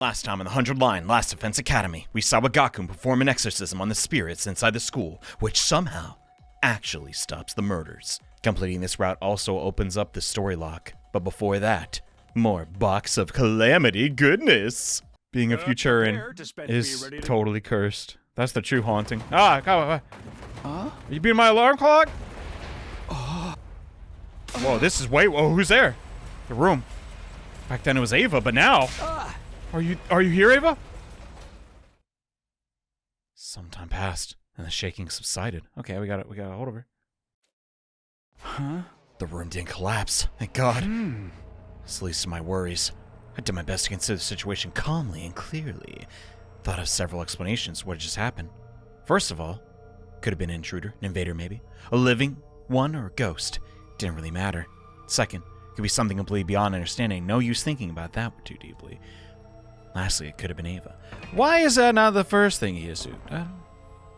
Last time on the 100 Line Last Defense Academy, we saw Wagakun perform an exorcism on the spirits inside the school, which somehow actually stops the murders. Completing this route also opens up the story lock, but before that, more Box of Calamity goodness. Being a Futuran is totally cursed. That's the true haunting. Ah, God, are you beating my alarm clock? Whoa, this is whoa, who's there? The room. Back then it was Ava, but now... Are you here, Ava? Some time passed, and the shaking subsided. Okay, we got a hold of her. Huh? The room didn't collapse, thank God. It's the least of my worries. I did my best to consider the situation calmly and clearly. Thought of several explanations what had just happened. First of all, could have been an intruder, an invader maybe. A living one or a ghost. Didn't really matter. Second, could be something completely beyond understanding. No use thinking about that too deeply. Lastly, it could have been Ava. Why is that not the first thing he assumed?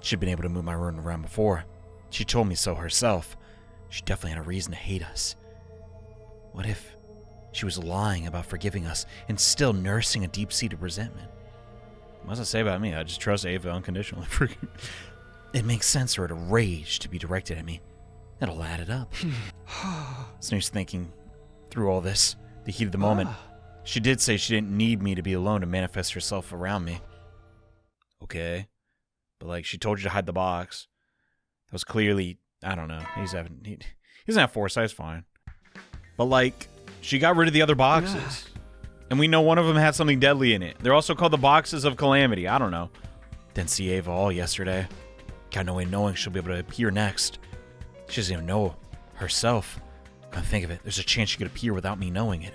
She'd been able to move my room around before. She told me so herself. She definitely had a reason to hate us. What if she was lying about forgiving us and still nursing a deep-seated resentment? What does it say about me? I just trust Ava unconditionally. It makes sense for her to rage to be directed at me. It'll add it up. Snooze thinking through all this, the heat of the moment. She did say she didn't need me to be alone to manifest herself around me. Okay. But like, she told you to hide the box. That was clearly, I don't know. He doesn't have foresight, it's fine. But like, she got rid of the other boxes. And we know one of them had something deadly in it. They're also called the Boxes of Calamity. I don't know. Didn't see Ava all yesterday. Got no way of knowing she'll be able to appear next. She doesn't even know herself. Come think of it, there's a chance she could appear without me knowing it.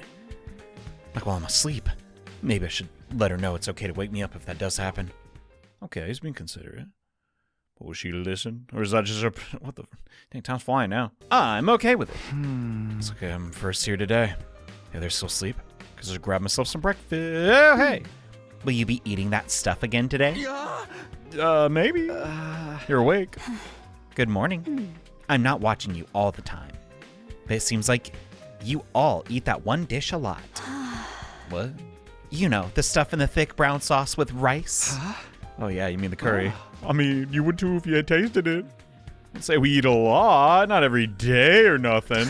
Like while I'm asleep. Maybe I should let her know it's okay to wake me up if that does happen. Okay, he's being considerate. But will she listen? Or is that just a... What the... Dang, time's flying now. I'm okay with it. It's okay, I'm first here today. The others still asleep. Because I just grabbed myself some breakfast. Oh, hey! Will you be eating that stuff again today? Maybe. You're awake. Good morning. I'm not watching you all the time. But it seems like you all eat that one dish a lot. What? You know, the stuff in the thick brown sauce with rice. Oh yeah, you mean the curry. I mean, you would too if you had tasted it. I'd say we eat a lot, not every day or nothing.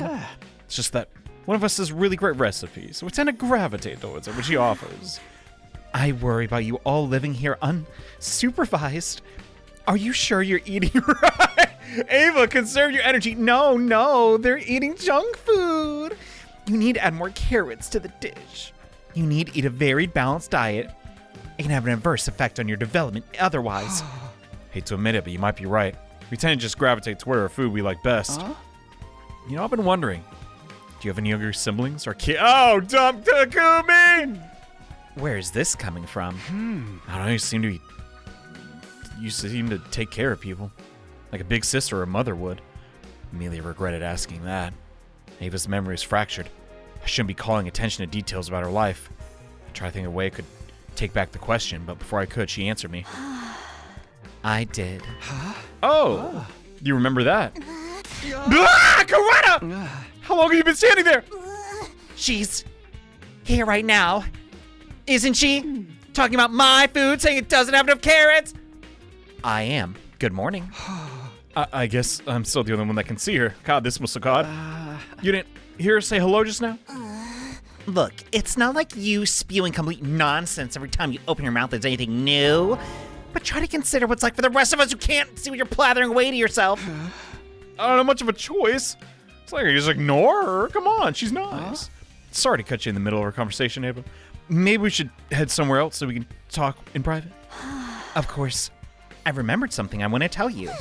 It's just that one of us has really great recipes, so we tend to gravitate towards it, which he offers. I worry about you all living here unsupervised. Are you sure you're eating right? Ava, conserve your energy. No, they're eating junk food. You need to add more carrots to the dish. You need to eat a varied, balanced diet. It can have an adverse effect on your development otherwise. Hate to admit it, but you might be right. We tend to just gravitate toward our food we like best. You know, I've been wondering, do you have any younger siblings or kids? Oh, dumb Takumi! Where is this coming from? I don't know, you seem to take care of people. Like a big sister or a mother would. Immediately regretted asking that. Ava's memory is fractured. I shouldn't be calling attention to details about her life. I tried to think of a way I could take back the question, but before I could, she answered me. I did. Oh, you remember that? Karada! How long have you been standing there? She's here right now, isn't she? Talking about my food, saying it doesn't have enough carrots? I am. Good morning. I guess I'm still the only one that can see her. God, this must have God. You didn't hear her say hello just now? Look, it's not like you spewing complete nonsense every time you open your mouth there's anything new. But try to consider what's like for the rest of us who can't see what you're plathering away to yourself. I don't have much of a choice. It's like you just ignore her. Come on, she's nice. Sorry to cut you in the middle of our conversation, Ava. Maybe we should head somewhere else so we can talk in private. Of course. I remembered something I want to tell you.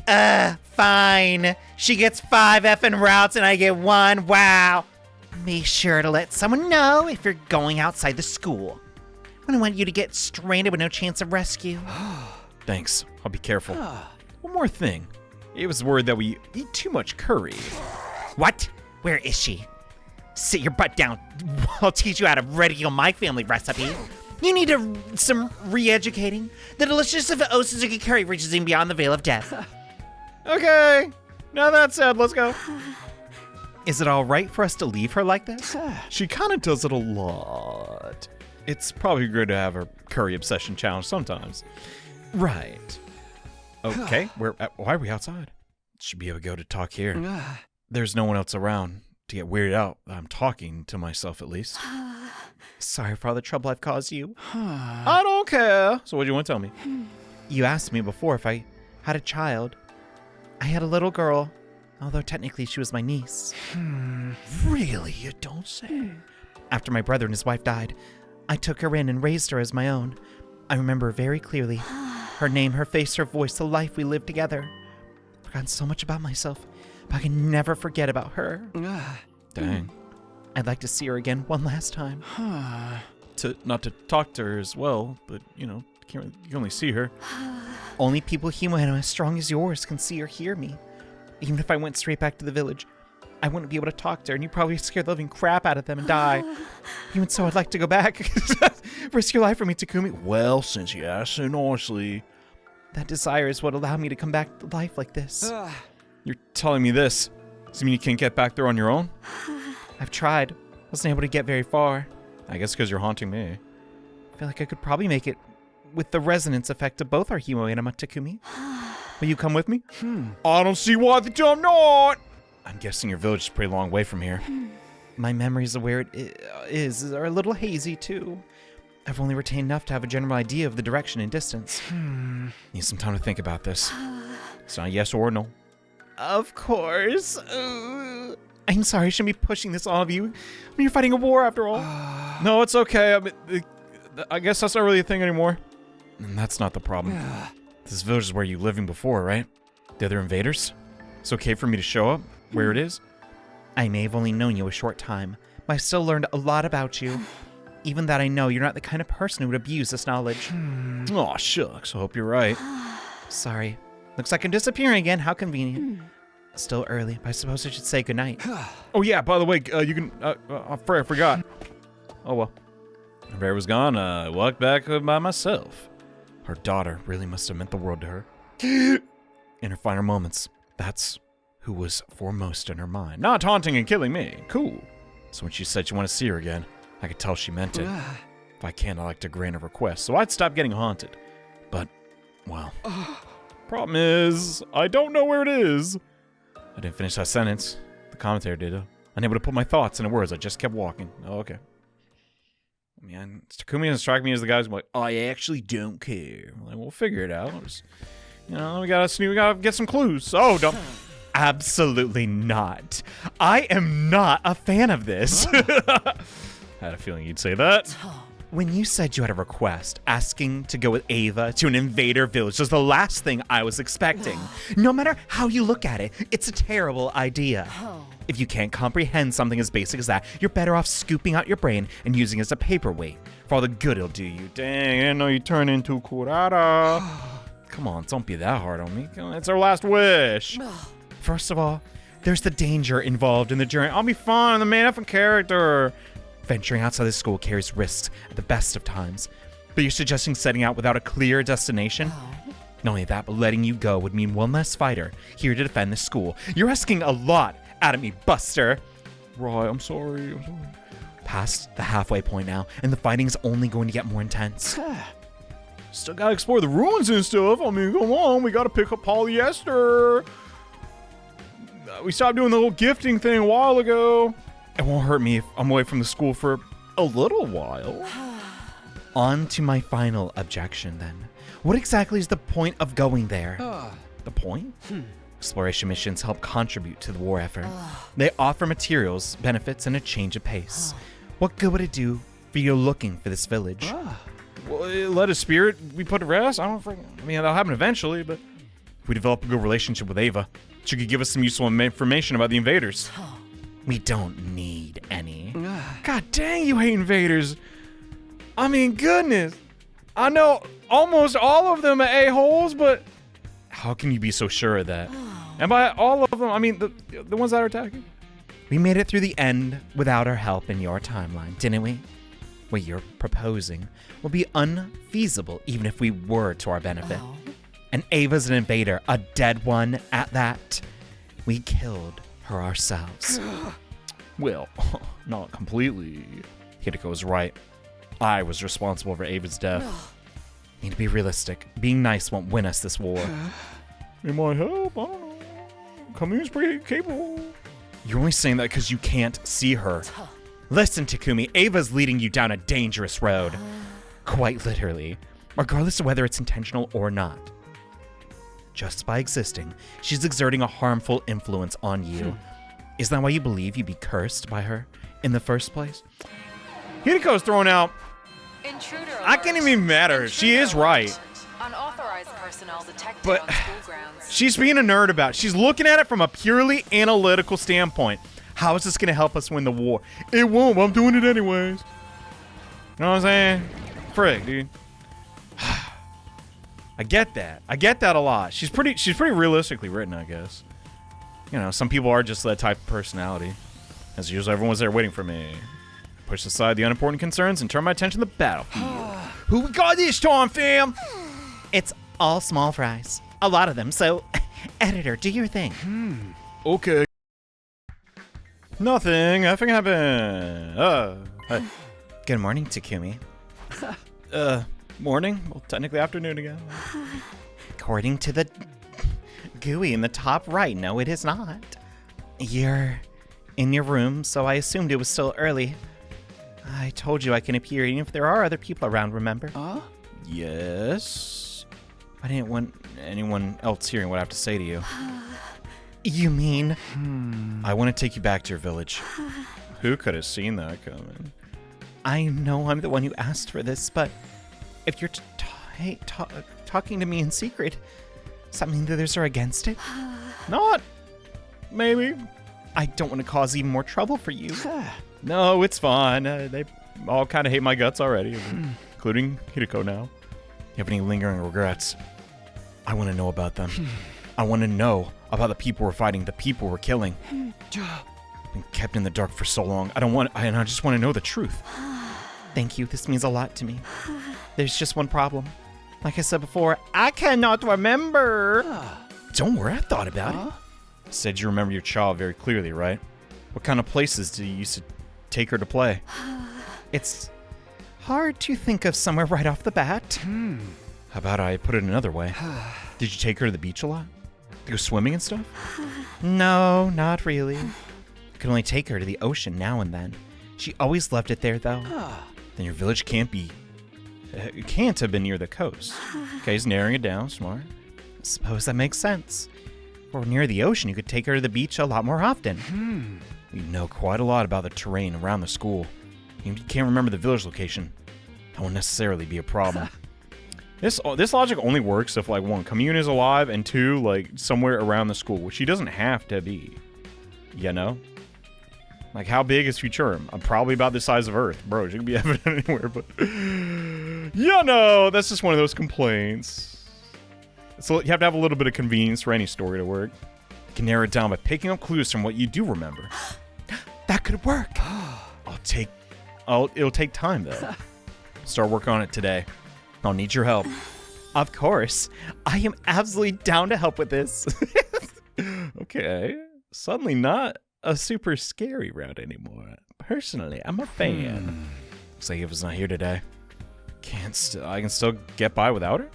Fine. She gets 5 effing routes and I get 1. Wow. Be sure to let someone know if you're going outside the school. I don't want you to get stranded with no chance of rescue. Thanks. I'll be careful. One more thing. It was worried that we eat too much curry. What? Where is she? Sit your butt down. I'll teach you how to ridicule my family recipe. You need some re-educating. The deliciousness of Osuzuki curry reaches even beyond the veil of death. Okay. Now that said, let's go. Is it all right for us to leave her like this? She kind of does it a lot. It's probably good to have a curry obsession challenge sometimes. Right. Okay, why are we outside? Should be able to go to talk here. There's no one else around to get weirded out. I'm talking to myself at least. Sorry for all the trouble I've caused you. I don't care. So what do you want to tell me? You asked me before if I had a child. I had a little girl, although technically she was my niece. Really? You don't say? After my brother and his wife died, I took her in and raised her as my own. I remember very clearly. Her name, her face, her voice, the life we lived together. I've forgotten so much about myself, but I can never forget about her. Dang. I'd like to see her again one last time. Not to talk to her as well, but, you can only see her. Only people human as strong as yours can see or hear me. Even if I went straight back to the village, I wouldn't be able to talk to her, and you'd probably scare the living crap out of them and die. Even so, I'd like to go back. Risk your life for me, Takumi. Well, since you asked so nicely. That desire is what allowed me to come back to life like this. You're telling me this? Does it mean you can't get back there on your own? I've tried. Wasn't able to get very far. I guess because you're haunting me. I feel like I could probably make it with the resonance effect of both our Himo and Takumi. Will you come with me? I don't see why I'm not. I'm guessing your village is a pretty long way from here. My memories of where it is are a little hazy, too. I've only retained enough to have a general idea of the direction and distance. Need some time to think about this. It's not yes or no. Of course. I'm sorry, I shouldn't be pushing this on of you. I mean, you're fighting a war after all. No, it's okay. I guess that's not really a thing anymore. And that's not the problem. This village is where you were living before, right? The other invaders? It's okay for me to show up where it is? I may have only known you a short time, but I still learned a lot about you. Even that I know you're not the kind of person who would abuse this knowledge. Aw, shucks. I hope you're right. Sorry. Looks like I'm disappearing again. How convenient. Still early, but I suppose I should say goodnight. Oh, yeah, by the way, you can... I forgot. Oh, well. Bear was gone. I walked back by myself. Her daughter really must have meant the world to her. In her final moments, that's who was foremost in her mind. Not taunting and killing me. Cool. So when she said she wanted to see her again, I could tell she meant it. If I can, I like to grant a request, so I'd stop getting haunted. But, well, problem is, I don't know where it is. I didn't finish that sentence. The commentator did. Unable to put my thoughts into words, I just kept walking. Oh, okay. I mean, Takumi doesn't strike me as the guy who's like, I actually don't care. I'm like, we'll figure it out. Just, we gotta get some clues. Oh, don't. Absolutely not. I am not a fan of this. I had a feeling you'd say that. When you said you had a request, asking to go with Ava to an invader village was the last thing I was expecting. No matter how you look at it, it's a terrible idea. If you can't comprehend something as basic as that, you're better off scooping out your brain and using it as a paperweight for all the good it'll do you. Dang, I didn't know you turn into Kurata. Come on, don't be that hard on me. Come on, it's our last wish. First of all, there's the danger involved in the journey. I'll be fine, I'm the main effing character. Venturing outside the school carries risks at the best of times. But you're suggesting setting out without a clear destination? Not only that, but letting you go would mean one less fighter here to defend the school. You're asking a lot out of me, Buster. Right, I'm sorry. Past the halfway point now, and the fighting's only going to get more intense. Still gotta explore the ruins and stuff. I mean, come on, we gotta pick up polyester. We stopped doing the whole gifting thing a while ago. It won't hurt me if I'm away from the school for a little while. On to my final objection, then. What exactly is the point of going there? The point? Exploration missions help contribute to the war effort. They offer materials, benefits, and a change of pace. What good would it do for you looking for this village? Well, let a spirit we put to rest? I mean, that'll happen eventually, but if we develop a good relationship with Ava, she could give us some useful information about the invaders. We don't need any. God dang, you hate invaders. I mean, goodness. I know almost all of them are a-holes, but how can you be so sure of that? And by all of them, I mean the ones that are attacking. We made it through the end without our help in your timeline, didn't we? What you're proposing will be unfeasible even if we were to our benefit. And Ava's an invader, a dead one at that. We killed her ourselves. Well, not completely. Hideko was right. I was responsible for Ava's death. Need to be realistic. Being nice won't win us this war. It might help. I don't know. Kami's pretty capable. You're only saying that because you can't see her. Listen, Takumi, Ava's leading you down a dangerous road. Quite literally. Regardless of whether it's intentional or not. Just by existing, she's exerting a harmful influence on you. Isn't that why you believe you'd be cursed by her in the first place? Hidiko's throwing out. Intruder I can't even matter. She is right. Unauthorized personnel detected But on school grounds. she's being a nerd about it. She's looking at it from a purely analytical standpoint. How is this going to help us win the war? It won't. But I'm doing it anyways. You know what I'm saying? Frick, dude. I get that. I get that a lot. She's pretty realistically written, I guess. You know, some people are just that type of personality. As usual, everyone's there waiting for me. Push aside the unimportant concerns and turn my attention to the battlefield. Who we got this time, fam? It's all small fries. A lot of them, so editor, do your thing. Okay. Nothing happened. Hey. Good morning, Takumi. Morning? Well, technically afternoon again. According to the GUI in the top right, no, it is not. You're in your room, so I assumed it was still early. I told you I can appear even if there are other people around, remember? Yes. I didn't want anyone else hearing what I have to say to you. You mean? I want to take you back to your village. Who could have seen that coming? I know I'm the one who asked for this, but if you're talking to me in secret, does that mean the others are against it? Not. Maybe. I don't want to cause even more trouble for you. No, it's fine. They all kind of hate my guts already, including Hideko now. You have any lingering regrets? I want to know about them. I want to know about the people we're fighting, the people we're killing. Been kept in the dark for so long. I just want to know the truth. Thank you. This means a lot to me. There's just one problem. Like I said before, I cannot remember. Don't worry, I thought about it. Said you remember your child very clearly, right? What kind of places did you used to take her to play? It's hard to think of somewhere right off the bat. How about I put it another way? Did you take her to the beach a lot? To go swimming and stuff? No, not really. I could only take her to the ocean now and then. She always loved it there, though. Then your village can't have been near the coast. Okay, he's narrowing it down. Smart. I suppose that makes sense. Or near the ocean, you could take her to the beach a lot more often. You know quite a lot about the terrain around the school. You can't remember the village location. That won't necessarily be a problem. This logic only works if, like, 1, Commune is alive, and 2, like, somewhere around the school, which she doesn't have to be. You know? Like, how big is Futurum? I'm probably about the size of Earth. Bro, she can be evident anywhere, but... you know, that's just one of those complaints. So you have to have a little bit of convenience for any story to work. You can narrow it down by picking up clues from what you do remember. That could work. It'll take time, though. Start working on it today. I'll need your help. Of course. I am absolutely down to help with this. Okay. Suddenly not a super scary route anymore. Personally, I'm a fan. Looks like Eva's not here today. I can still get by without her?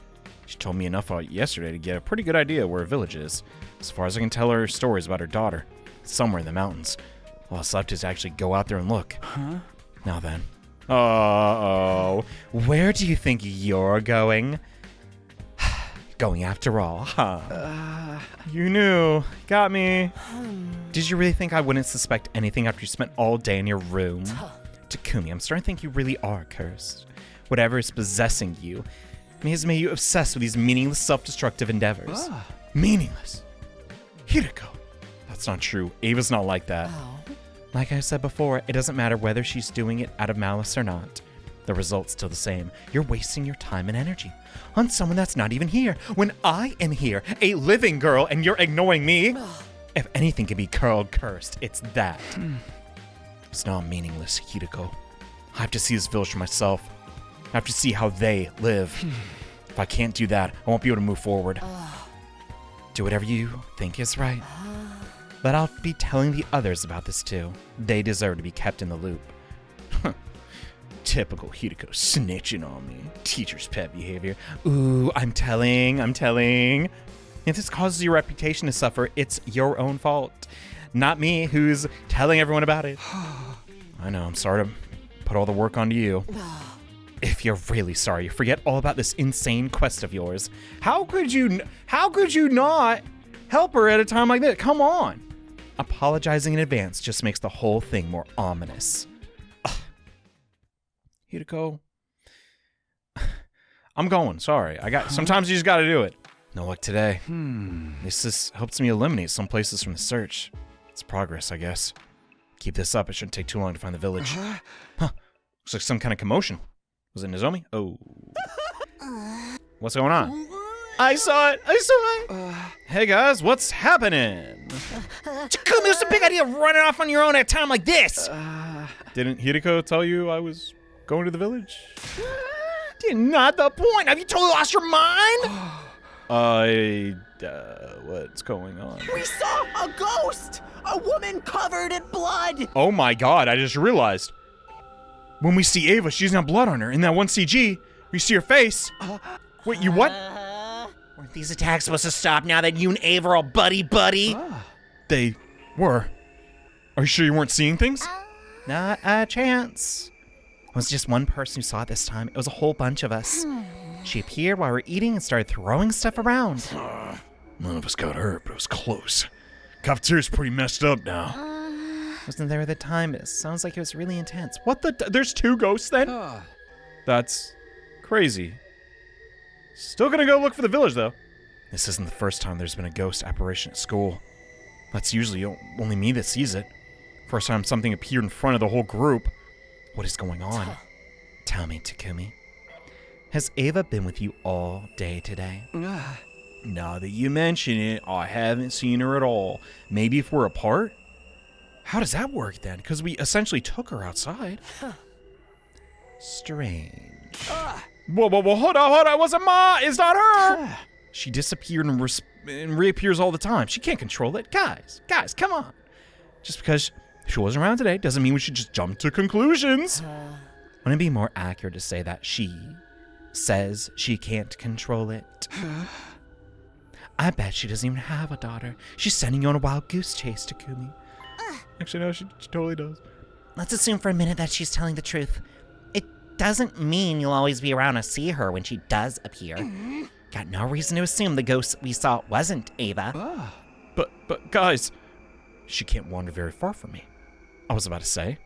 She told me enough yesterday to get a pretty good idea where her village is. As far as I can tell her stories about her daughter. Somewhere in the mountains. All that's left is to actually go out there and look. Now then. Uh-oh. Where do you think you're going? Going after all, huh? You knew. Got me. Did you really think I wouldn't suspect anything after you spent all day in your room? Takumi, I'm starting to think you really are cursed. Whatever is possessing you has made you obsessed with these meaningless self-destructive endeavors. Meaningless? Hideko. That's not true. Ava's not like that. Like I said before, it doesn't matter whether she's doing it out of malice or not. The result's still the same. You're wasting your time and energy on someone that's not even here. When I am here, a living girl, and you're ignoring me. If anything can be called cursed, it's that. It's not meaningless, Hideko. I have to see this village for myself. I have to see how they live. If I can't do that, I won't be able to move forward. Do whatever you think is right. But I'll be telling the others about this too. They deserve to be kept in the loop. Typical Hideko snitching on me. Teacher's pet behavior. Ooh, I'm telling. If this causes your reputation to suffer, it's your own fault. Not me, who's telling everyone about it. I know, I'm sorry to put all the work onto you. If you're really sorry, forget all about this insane quest of yours. How could you not help her at a time like this? Come on. Apologizing in advance just makes the whole thing more ominous. Ugh. Hideko. I'm going, sorry. Sometimes you just gotta do it. No luck today. This helps me eliminate some places from the search. It's progress, I guess. Keep this up, it shouldn't take too long to find the village. Huh. Looks like some kind of commotion. Was it Nozomi? Oh. What's going on? I saw it! Hey guys, what's happening? Takumi, what's the big idea of running off on your own at a time like this? Didn't Hideko tell you I was going to the village? Not the point! Have you totally lost your mind? What's going on? We saw a ghost! A woman covered in blood! Oh my god, I just realized. When we see Ava, she's not blood on her. In that one CG, we see her face. Wait, you what? Weren't these attacks supposed to stop now that you and Ava are all buddy-buddy? They were. Are you sure you weren't seeing things? Not a chance. It was just one person who saw it this time. It was a whole bunch of us. She appeared while we were eating and started throwing stuff around. None of us got hurt, but it was close. Cafeteria's pretty messed up now. Wasn't there at the time. It sounds like it was really intense. What the? There's two ghosts then? That's crazy. Still gonna go look for the village though. This isn't the first time there's been a ghost apparition at school. That's usually only me that sees it. First time something appeared in front of the whole group. What is going on? Tell me, Takumi. Has Ava been with you all day today? Now that you mention it, I haven't seen her at all. Maybe if we're apart? How does that work then? Because we essentially took her outside. Strange. Whoa, hold on. It wasn't Ma. It's not her. She disappeared and reappears all the time. She can't control it. Guys, come on. Just because she wasn't around today doesn't mean we should just jump to conclusions. Wouldn't it be more accurate to say that she says she can't control it? I bet she doesn't even have a daughter. She's sending you on a wild goose chase, Takumi. Actually, no, she totally does. Let's assume for a minute that she's telling the truth. It doesn't mean you'll always be around to see her when she does appear. Got no reason to assume the ghost we saw wasn't Ava. But guys, she can't wander very far from me. I was about to say.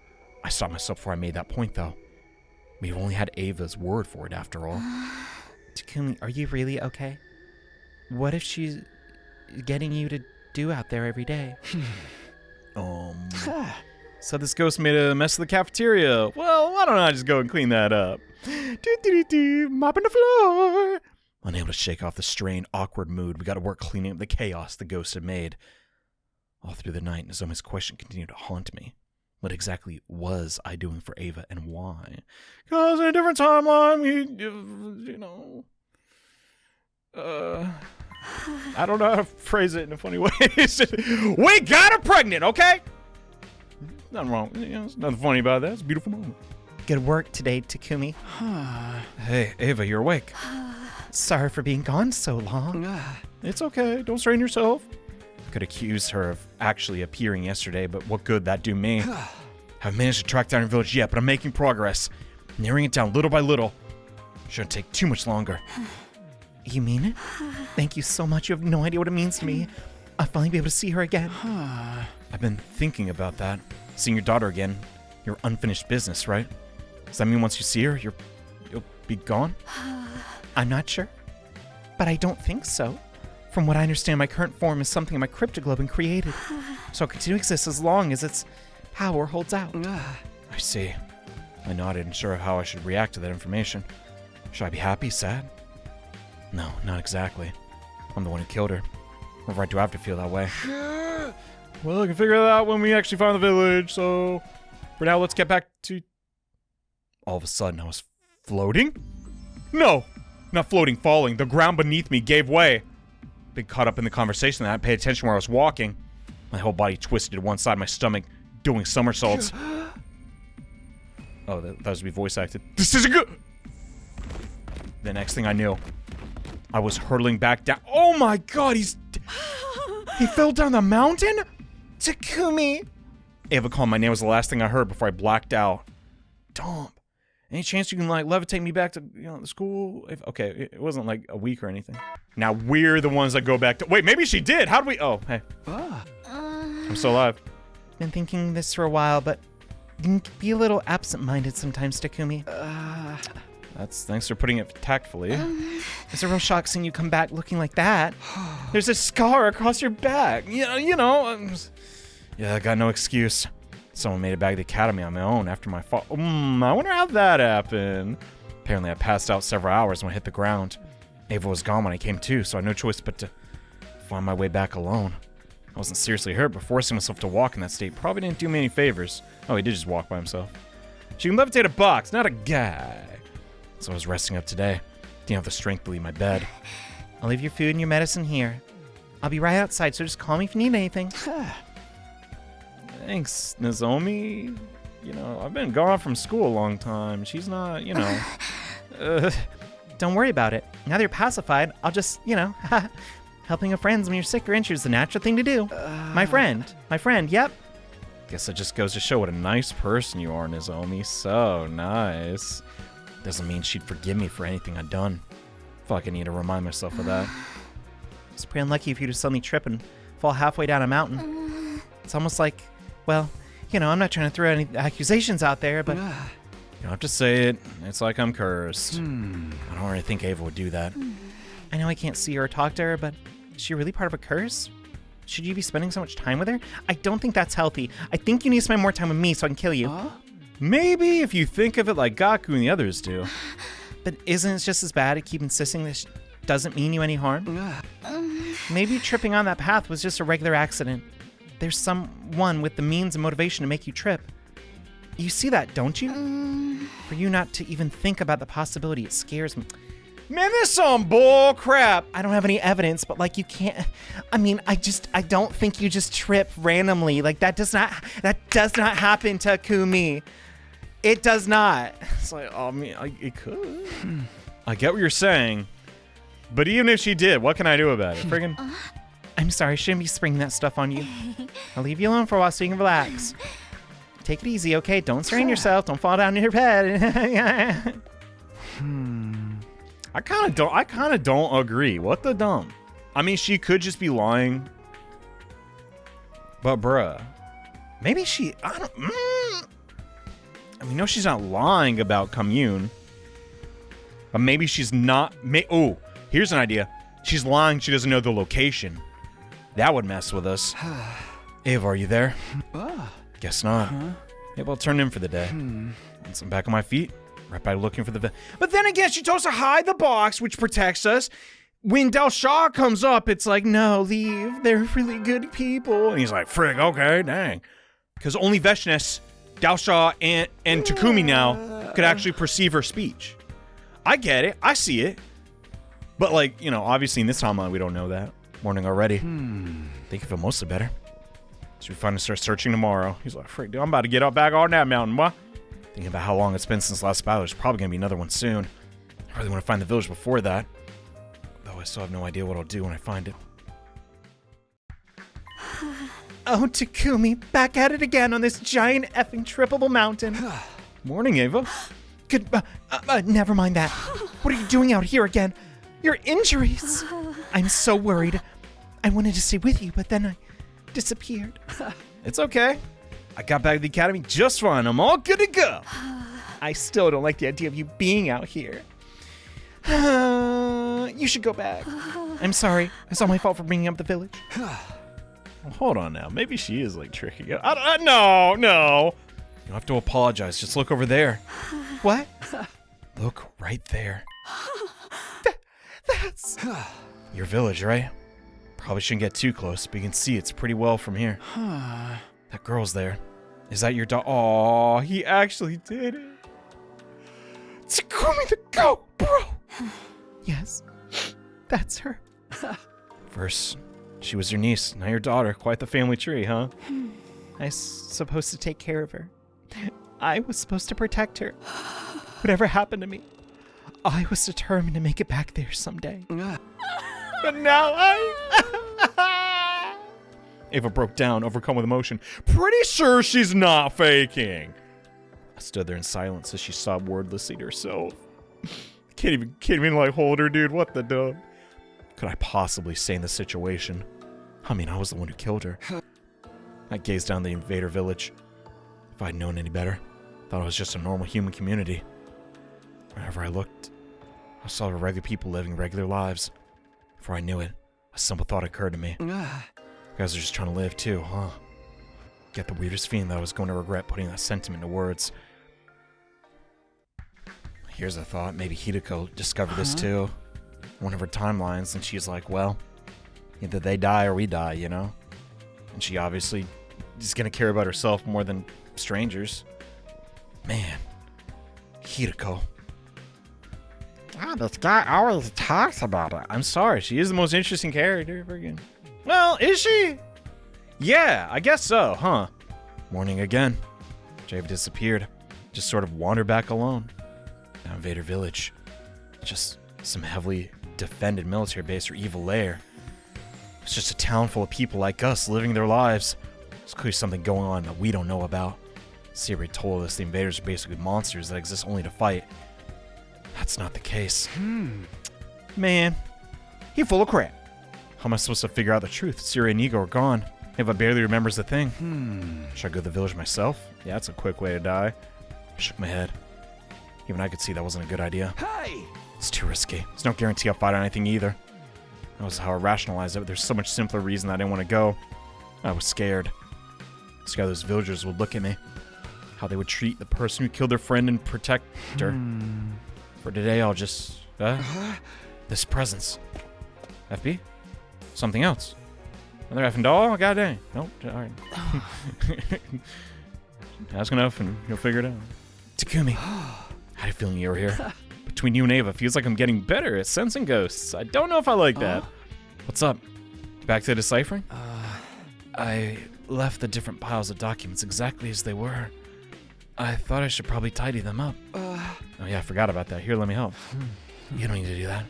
I stopped myself before I made that point, though. We've only had Ava's word for it, after all. Takumi, are you really okay? What if she's getting you to do out there every day? So this ghost made a mess of the cafeteria. Well, why don't I just go and clean that up? Mopping the floor. Unable to shake off the strained, awkward mood, we got to work cleaning up the chaos the ghost had made. All through the night, Nozomi's question continued to haunt me. What exactly was I doing for Ava and why? Because in a different timeline, I don't know how to phrase it in a funny way. We got her pregnant, okay? Nothing wrong. There's nothing funny about that. It's a beautiful moment. Good work today, Takumi. Hey, Ava, you're awake. Sorry for being gone so long. It's okay. Don't strain yourself. Could accuse her of actually appearing yesterday, but what good that do me? Haven't managed to track down her village yet, but I'm making progress. Narrowing it down little by little. Shouldn't take too much longer. You mean it? Thank you so much. You have no idea what it means to me. I'll finally be able to see her again. I've been thinking about that. Seeing your daughter again, your unfinished business, right? Does that mean once you see her, you'll be gone? I'm not sure, but I don't think so. From what I understand, my current form is something my cryptoglobin created, so I'll continue to exist as long as its power holds out. I see. I nodded, unsure of how I should react to that information. Should I be happy, sad? No, not exactly. I'm the one who killed her. What right do I have to feel that way? Well, I can figure that out when we actually find the village, so for now, let's get back to... All of a sudden, I was floating? No! Not floating, falling. The ground beneath me gave way. Been caught up in the conversation that I paid attention where I was walking. My whole body twisted to one side of my stomach, doing somersaults. Oh, that was to be voice acted. This isn't good! The next thing I knew, I was hurtling back down. Oh my god, he fell down the mountain? Takumi! Ava calling my name was the last thing I heard before I blacked out. Dump. Any chance you can, like, levitate me back to, the school? Okay, it wasn't, like, a week or anything. Now, we're the ones that go back to— Wait, maybe she did! How'd we— Oh, hey. I'm still alive. Been thinking this for a while, but you can be a little absent-minded sometimes, Takumi. Thanks for putting it tactfully. It's a real shock seeing you come back looking like that. There's a scar across your back. Yeah, I got no excuse. Someone made it back to the academy on my own after my fall. I wonder how that happened. Apparently I passed out several hours when I hit the ground. Ava was gone when I came to, so I had no choice but to find my way back alone. I wasn't seriously hurt, but forcing myself to walk in that state probably didn't do me any favors. Oh, he did just walk by himself. She can levitate a box, not a guy. So I was resting up today. Didn't have the strength to leave my bed. I'll leave your food and your medicine here. I'll be right outside, so just call me if you need anything. Thanks, Nozomi. I've been gone from school a long time. She's not, Don't worry about it. Now that you're pacified, I'll just, helping a friend when you're sick or injured is the natural thing to do. My friend, yep. Guess that just goes to show what a nice person you are, Nozomi. So nice. Doesn't mean she'd forgive me for anything I've done. Fuck, I need to remind myself of that. It's pretty unlucky if you just suddenly trip and fall halfway down a mountain. It's almost like, well, I'm not trying to throw any accusations out there, but... You don't have to say it. It's like I'm cursed. I don't really think Ava would do that. I know I can't see her or talk to her, but is she really part of a curse? Should you be spending so much time with her? I don't think that's healthy. I think you need to spend more time with me so I can kill you. Maybe if you think of it like Gaku and the others do. But isn't it just as bad to keep insisting this doesn't mean you any harm? Maybe tripping on that path was just a regular accident. There's someone with the means and motivation to make you trip. You see that, don't you? For you not to even think about the possibility, it scares me. Man, this some bull crap. I don't have any evidence, but like you can't. I mean, I don't think you just trip randomly. Like that does not happen, Takumi. It does not. It's like, it could. I get what you're saying, but even if she did, what can I do about it? Friggin'. I'm sorry, I shouldn't be springing that stuff on you. I'll leave you alone for a while so you can relax. Take it easy, okay? Don't strain yourself. Don't fall down in your bed. I kind of don't agree. What the dump? I mean, she could just be lying. But bruh, maybe she, we know she's not lying about commune. But maybe she's not, oh, here's an idea. She's lying, she doesn't know the location. That would mess with us. Ava, are you there? Guess not. Maybe I'll turn in for the day. Once I'm back on my feet, right back looking for the... But then again, she told us to hide the box, which protects us. When Del Shaw comes up, it's like, no, leave. They're really good people. And he's like, frig, okay, dang. Because only Veshness, Del Shaw, and Takumi now could actually perceive her speech. I get it. I see it. But, like, obviously in this timeline, we don't know that. Morning already. Think I feel mostly better. Should we finally start searching tomorrow? He's like, frick, dude, I'm about to get up back on that mountain, boy. Thinking about how long it's been since last battle, there's probably going to be another one soon. I really want to find the village before that. Though I still have no idea what I'll do when I find it. Oh, Takumi, back at it again on this giant effing trippable mountain. Morning, Ava. Good, never mind that. What are you doing out here again? Your injuries. I'm so worried. I wanted to stay with you, but then I disappeared. It's okay. I got back to the academy just fine. I'm all good to go. I still don't like the idea of you being out here. You should go back. I'm sorry. It's all my fault for bringing up the village. Well, hold on now. Maybe she is like tricking you. No. You don't have to apologize. Just look over there. What? Look right there. That's... Your village, right? Probably shouldn't get too close, but you can see it's pretty well from here. That girl's there. Is that your dog? Aw, he actually did it. Takumi the goat, bro! Yes, that's her. First, she was your niece, now your daughter. Quite the family tree, huh? I was supposed to take care of her. I was supposed to protect her. Whatever happened to me, I was determined to make it back there someday. But now Ava broke down, overcome with emotion. Pretty sure she's not faking. I stood there in silence as she sobbed wordlessly to herself. Can't even like hold her, dude. What the dog? Could I possibly stay in this situation? I mean, I was the one who killed her. I gazed down the invader village. If I'd known any better, thought it was just a normal human community. Wherever I looked, I saw regular people living regular lives. Before I knew it, a simple thought occurred to me. You guys are just trying to live too, huh? Get the weirdest feeling that I was going to regret putting that sentiment into words. Here's a thought, maybe Hideko discovered this too. One of her timelines, and she's like, well, either they die or we die, you know? And she obviously is gonna care about herself more than strangers. Man, Hideko. God, this guy always talks about it. I'm sorry, she is the most interesting character freaking. Well, is she? Yeah, I guess so, huh? Morning again. Jave disappeared. Just sort of wandered back alone. Now Invader Village. Just some heavily defended military base or evil lair. It's just a town full of people like us living their lives. There's clearly something going on that we don't know about. Siri told us the invaders are basically monsters that exist only to fight. That's not the case. Man, he full of crap. How am I supposed to figure out the truth? Siri and Ego are gone. Eva barely remembers a thing. Should I go to the village myself? Yeah, that's a quick way to die. I shook my head. Even I could see that wasn't a good idea. Hey! It's too risky. There's no guarantee I'll fight on anything either. That was how I rationalized it, but there's so much simpler reason that I didn't want to go. I was scared. Scared those villagers would look at me. How they would treat the person who killed their friend and protect her. For today, I'll just... this presence. FB? Something else. Another effing doll? God dang. Nope. Alright. Ask enough and you'll figure it out. Takumi. I had a feeling you were here. Between you and Ava, feels like I'm getting better at sensing ghosts. I don't know if I like that. What's up? Back to deciphering? I left the different piles of documents exactly as they were. I thought I should probably tidy them up. Oh yeah, I forgot about that. Here, let me help. You don't need to do that.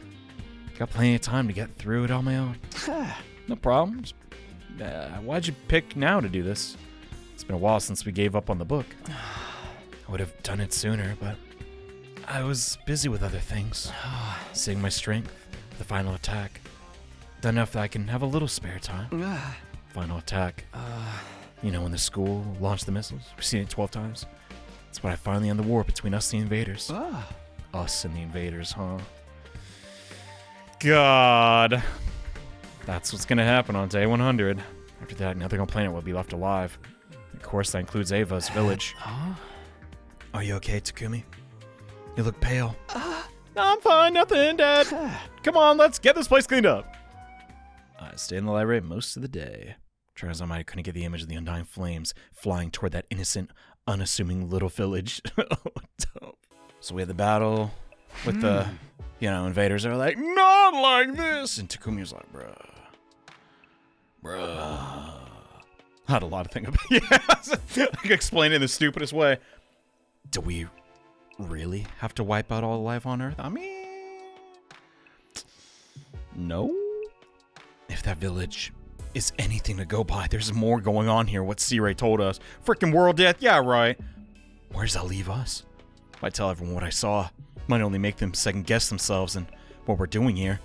Got plenty of time to get through it on my own. No problem. Why'd you pick now to do this? It's been a while since we gave up on the book. I would have done it sooner, but I was busy with other things. Saving my strength for the final attack. Done enough that I can have a little spare time. Final attack. You know, when the school launched the missiles. We've seen it 12 times. That's when I finally end the war between us and the invaders. Us and the invaders, huh? God. That's what's gonna happen on day 100. After that, nothing on planet will be left alive. Of course, that includes Ava's village. Are you okay, Takumi? You look pale. I'm fine, nothing, Dad. Come on, let's get this place cleaned up. I stayed in the library most of the day. Trying as I might, I couldn't get the image of the undying flames flying toward that innocent, unassuming little village. Dope. So we had the battle with the, invaders. They were like, not like this. And Takumi was like, bruh. I had a lot to think about. I could explain it in the stupidest way. Do we really have to wipe out all life on Earth? I mean, no. If that village is anything to go by, there's more going on here. What C-Ray told us. Freaking world death. Yeah, right. Where does that leave us? If I tell everyone what I saw, might only make them second guess themselves and what we're doing here.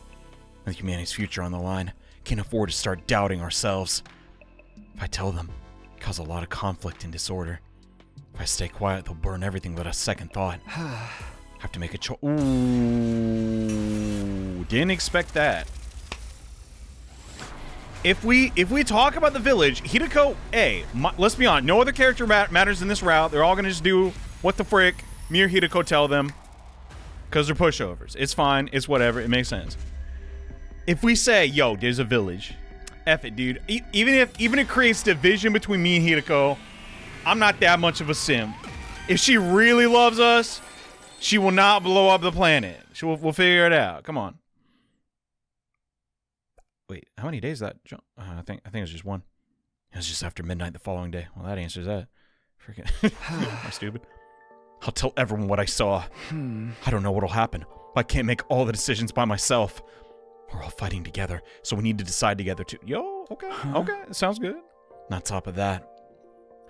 With humanity's future on the line, can't afford to start doubting ourselves. If I tell them, it causes a lot of conflict and disorder. If I stay quiet, they'll burn everything without a second thought. Have to make a choice. Ooh, didn't expect that. If we talk about the village, Hideko, let's be honest, no other character matters in this route. They're all gonna just do what the frick me or Hideko tell them, because they're pushovers. It's fine. It's whatever. It makes sense. If we say, yo, there's a village, F it, dude. Even if it creates division between me and Hideko, I'm not that much of a simp. If she really loves us, she will not blow up the planet. We'll figure it out. Come on. Wait, how many days is that? I think it's just one. It was just after midnight the following day. Well, that answers that. Freaking. Am I stupid? I'll tell everyone what I saw. I don't know what'll happen. I can't make all the decisions by myself. We're all fighting together, so we need to decide together too. Yo, okay, sounds good. And on top of that,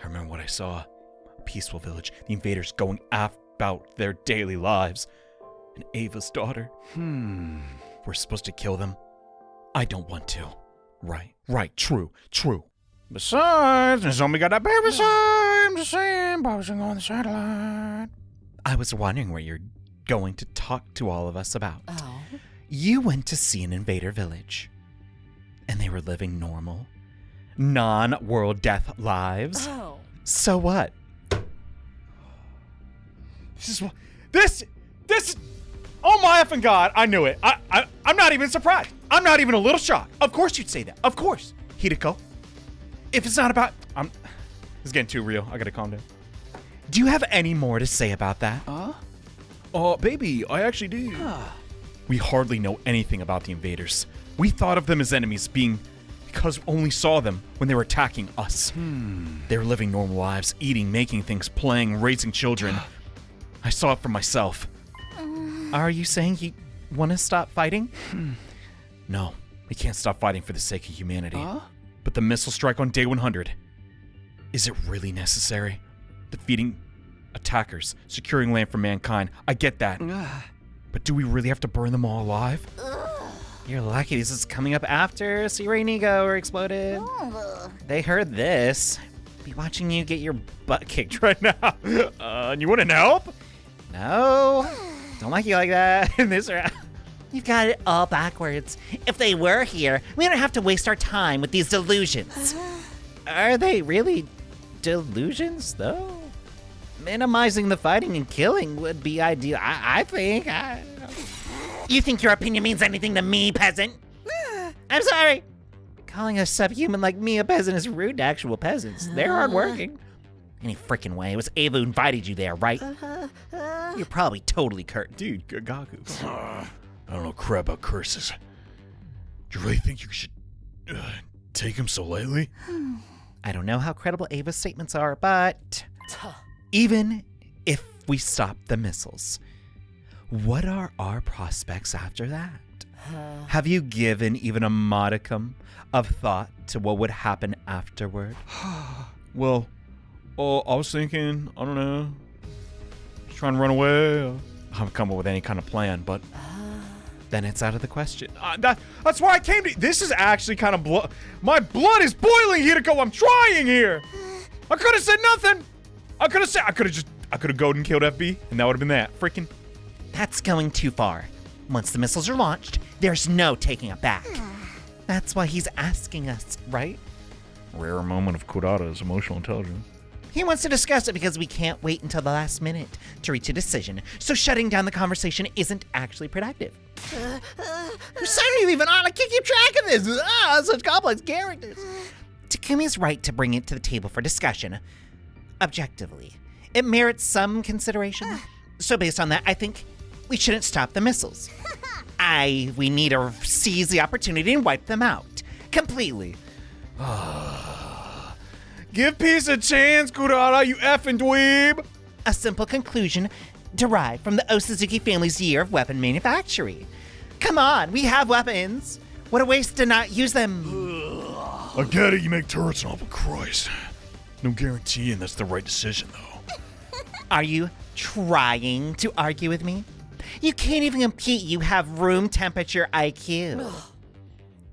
I remember what I saw. A peaceful village, the invaders going about their daily lives. And Ava's daughter. We're supposed to kill them. I don't want to. Right, true. Besides, Nozomi got that baby side. I'm just saying, pausing on the satellite. I was wondering what you're going to talk to all of us about. Oh. You went to see an invader village, and they were living normal, non-world death lives. Oh. So what? This, oh my effing God, I knew it. I'm not even surprised. I'm not even a little shocked. Of course you'd say that. Of course. Hideko, if it's not about, it's getting too real. I gotta calm down. Do you have any more to say about that? Baby, I actually do. We hardly know anything about the invaders. We thought of them as enemies because we only saw them when they were attacking us. They were living normal lives, eating, making things, playing, raising children. I saw it for myself. Are you saying you want to stop fighting? No, we can't stop fighting for the sake of humanity. But the missile strike on day 100, is it really necessary? Defeating attackers, securing land for mankind, I get that. But do we really have to burn them all alive? You're lucky this is coming up after Sea and Ego were exploded. They heard this. Be watching you get your butt kicked right now. And you wouldn't help? No, don't like you like that in this round. You've got it all backwards. If they were here, we don't have to waste our time with these delusions. Are they really delusions, though? Minimizing the fighting and killing would be ideal, I think. You think your opinion means anything to me, peasant? I'm sorry. Calling a subhuman like me a peasant is rude to actual peasants. They're hardworking. Any freaking way. It was Ava who invited you there, right? You're probably totally cursed. Dude, Gaku. I don't know crap about curses. Do you really think you should take him so lightly? I don't know how credible Ava's statements are, but even if we stop the missiles, what are our prospects after that? Have you given even a modicum of thought to what would happen afterward? Well, I was thinking, I don't know, just trying to run away. I haven't come up with any kind of plan, but Then it's out of the question. that's why I came to. This is actually kind of my blood is boiling, Hideko. I'm trying here. I could have said nothing. I could have gone and killed FB, and that would have been that. Freaking. That's going too far. Once the missiles are launched, there's no taking it back. That's why he's asking us, right? Rare moment of Kurata's emotional intelligence. He wants to discuss it because we can't wait until the last minute to reach a decision, so shutting down the conversation isn't actually productive. Whose side are you even on? I can't keep track of this. Such complex characters. Takumi's right to bring it to the table for discussion. Objectively, it merits some consideration. So based on that, I think we shouldn't stop the missiles. We need to seize the opportunity and wipe them out. Completely. Give peace a chance, Kurata, you effing dweeb! A simple conclusion derived from the Osuzuki family's year of weapon manufacturing. Come on, we have weapons. What a waste to not use them. I get it, you make turrets and all, but Christ. No guaranteeing that's the right decision, though. Are you trying to argue with me? You can't even compete. You have room temperature IQ.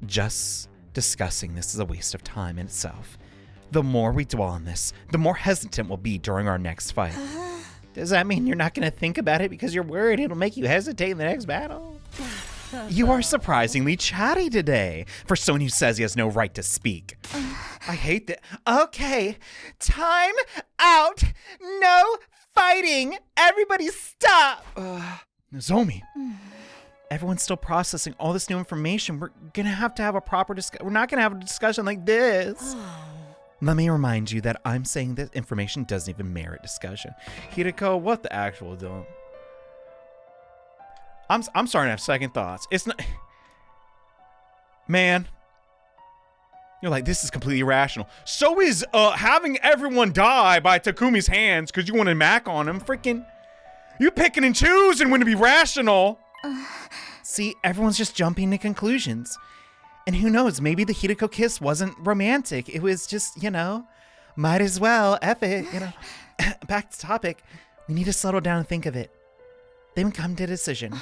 Just discussing this is a waste of time in itself. The more we dwell on this, the more hesitant we'll be during our next fight. Does that mean you're not going to think about it because you're worried it'll make you hesitate in the next battle? You are surprisingly chatty today for someone who says he has no right to speak. I hate that. Okay, time out. No fighting. Everybody stop. Nozomi. Everyone's still processing all this new information. We're going to have a proper discussion. We're not going to have a discussion like this. Let me remind you that I'm saying that information doesn't even merit discussion. Hideko, what the actual dump? I'm starting to have second thoughts. It's not... Man. You're like, this is completely irrational. So is having everyone die by Takumi's hands because you want to mac on him. Freaking, you picking and choosing when to be rational. See, everyone's just jumping to conclusions. And who knows, maybe the Hideko kiss wasn't romantic. It was just, might as well, F it, Back to topic. We need to settle down and think of it. Then come to a decision.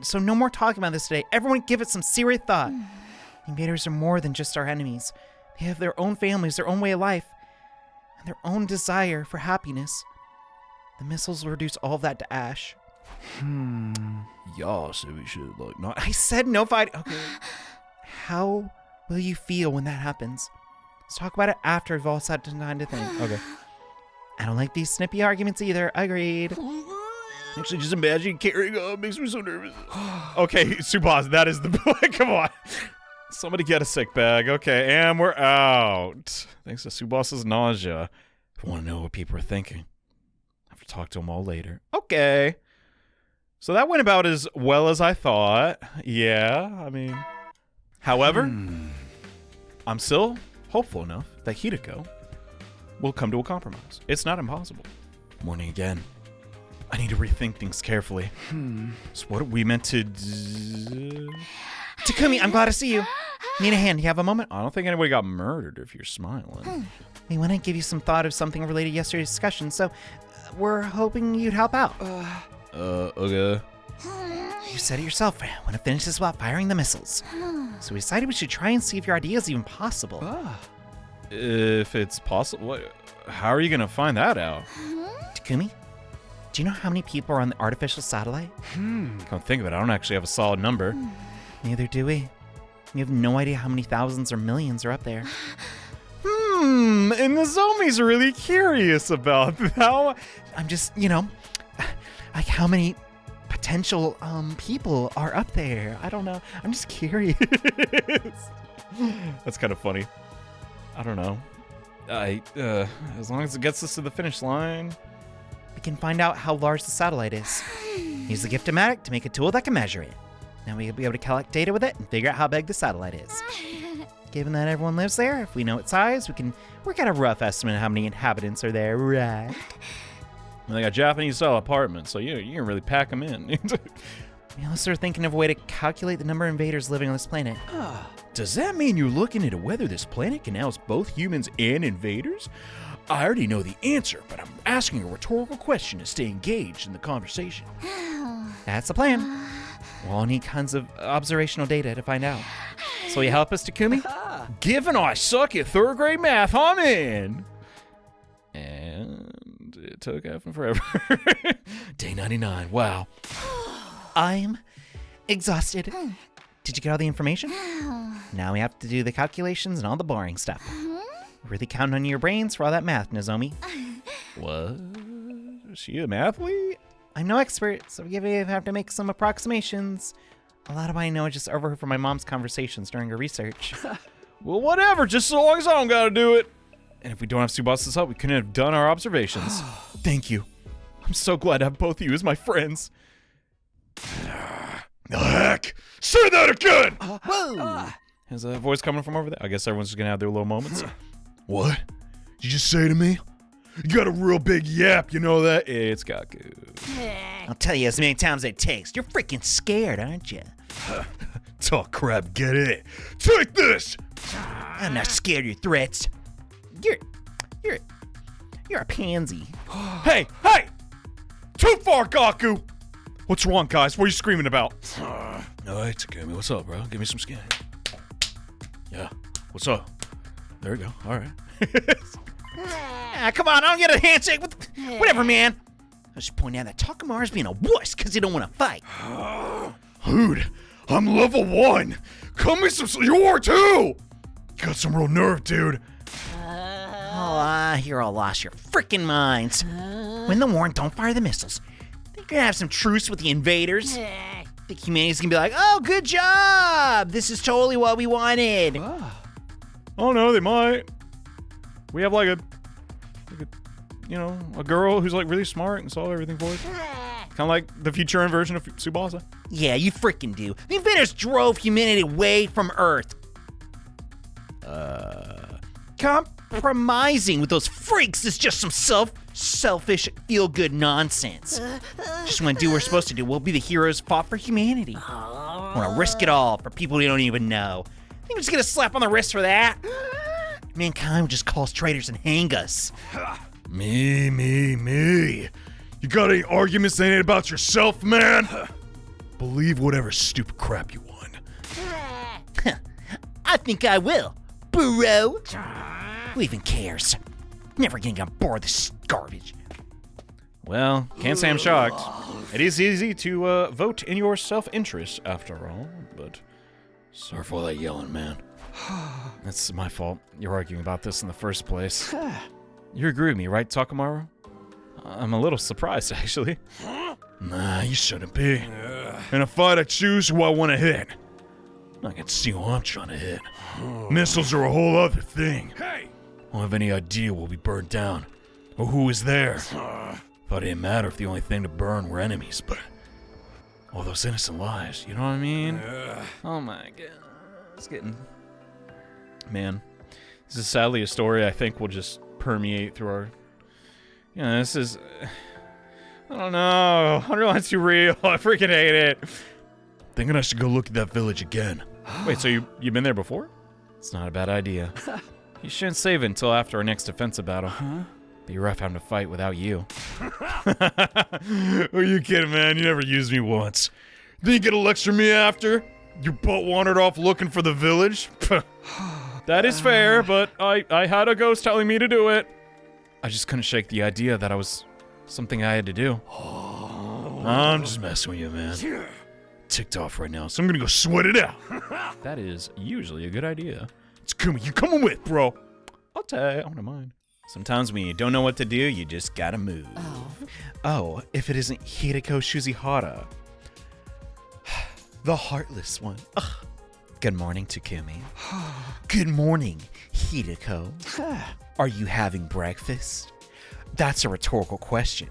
So no more talking about this today. Everyone give it some serious thought. The invaders are more than just our enemies. They have their own families, their own way of life, and their own desire for happiness. The missiles will reduce all of that to ash. Yeah, so we should, not... I said no fight. Okay. How will you feel when that happens? Let's talk about it after we've all sat down to think. Okay. I don't like these snippy arguments either. Agreed. Actually, just imagine carrying on makes me so nervous. Okay, Tsubasa, that is the... Come on. Somebody get a sick bag. Okay, and we're out. Thanks to Tsubasa's nausea. I want to know what people are thinking. I have to talk to them all later. Okay. So that went about as well as I thought. Yeah, I mean... However, I'm still hopeful enough that Hideko will come to a compromise. It's not impossible. Morning again. I need to rethink things carefully. So what are we meant to do? Takumi, I'm glad to see you. Need a hand? You have a moment? I don't think anybody got murdered if you're smiling. We want to give you some thought of something related to yesterday's discussion, so we're hoping you'd help out. Okay. You said it yourself. Want to finish this while firing the missiles. So we decided we should try and see if your idea is even possible. If it's possible, how are you going to find that out? Takumi, do you know how many people are on the artificial satellite? Come think of it, I don't actually have a solid number. Neither do we. We have no idea how many thousands or millions are up there. And Nozomi's really curious about how... I'm just, like how many potential people are up there. I don't know. I'm just curious. That's kind of funny. I don't know. As long as it gets us to the finish line. We can find out how large the satellite is. Use the Gift-O-Matic to make a tool that can measure it. Now we'll be able to collect data with it and figure out how big the satellite is. Given that everyone lives there, if we know its size, we can work out a rough estimate of how many inhabitants are there, right? Well, they got Japanese-style apartments, so you can really pack them in. Unless they're thinking of a way to calculate the number of invaders living on this planet. Does that mean you're looking into whether this planet can house both humans and invaders? I already know the answer, but I'm asking a rhetorical question to stay engaged in the conversation. That's the plan. We'll all need tons of observational data to find out. So will you help us, Takumi? Given I suck at third grade math, I'm in. And it took effing forever. Day 99, wow. I'm exhausted. Did you get all the information? Now we have to do the calculations and all the boring stuff. Really counting on your brains for all that math, Nozomi. What? Is she a mathlete? I'm no expert, so we have to make some approximations. A lot of what I know is just overheard from my mom's conversations during her research. Well, whatever, just so long as I don't gotta do it. And if we don't have Tsubasa's help, we couldn't have done our observations. Thank you. I'm so glad to have both of you as my friends. The heck? Say that again! Whoa! Is that voice coming from over there? I guess everyone's just gonna have their little moments. What? Did you just say to me? You got a real big yap, you know that? It's Gaku. I'll tell you as many times as it takes. You're freaking scared, aren't you? Talk crap, get it. Take this! I'm not scared of your threats. You're a pansy. Hey! Too far, Gaku! What's wrong, guys? What are you screaming about? Alright, Takumi, what's up, bro? Give me some skin. Yeah, what's up? There we go, alright. Come on, I don't get a handshake. Whatever, man. I was just pointing out that Takamaru's being a wuss because he don't want to fight. Dude, I'm level 1. Come me some. You are too. Got some real nerve, dude. You're all lost your freaking minds. Win the war and don't fire the missiles. Think you're gonna have some truce with the invaders? Think humanity's gonna be like, oh, good job. This is totally what we wanted. Oh no, they might. We have like a girl who's like really smart and solved everything for us. Kind of like the Futuran version of Tsubasa. Yeah, you freaking do. The invaders drove humanity away from Earth. Compromising with those freaks is just some selfish, feel-good nonsense. Just want to do what we're supposed to do. We'll be the heroes fought for humanity. Want to risk it all for people we don't even know. I think we're just gonna slap on the wrist for that. Mankind would just call us traitors and hang us. Me. You got any arguments that ain't about yourself, man? Believe whatever stupid crap you want. I think I will, bro. Who even cares? Never getting on board this garbage. Well, can't say I'm shocked. It is easy to vote in your self-interest, after all, but... Sorry for all that yelling, man. That's my fault. You're arguing about this in the first place. You agree with me, right, Takamaru? I'm a little surprised, actually. Nah, you shouldn't be. In a fight, I choose who I want to hit. I can see who I'm trying to hit. Missiles are a whole other thing. Hey! I don't have any idea we'll be burned down, or who is there. Thought it didn't matter if the only thing to burn were enemies, but all those innocent lives, you know what I mean? Oh my god. It's getting... Man. This is sadly a story I think will just permeate through our... You know, this is... I don't know. Underline's too real. I freaking hate it. Thinking I should go look at that village again. Wait, so you've been there before? It's not a bad idea. You shouldn't save it until after our next defensive battle. Be rough having to fight without you. Are you kidding, man? You never used me once. Then you get to lecture me after? Your butt wandered off looking for the village? That is fair, but I had a ghost telling me to do it. I just couldn't shake the idea that I was something I had to do. I'm just messing with you, man. Ticked off right now, so I'm gonna go sweat it out. That is usually a good idea. It's coming. You coming with, bro? I'll tell you, I don't mind. Sometimes when you don't know what to do, you just gotta move. Oh, if it isn't Hideko Shuzihara. The heartless one. Ugh. Good morning, Takumi. Good morning, Hideko. Are you having breakfast? That's a rhetorical question.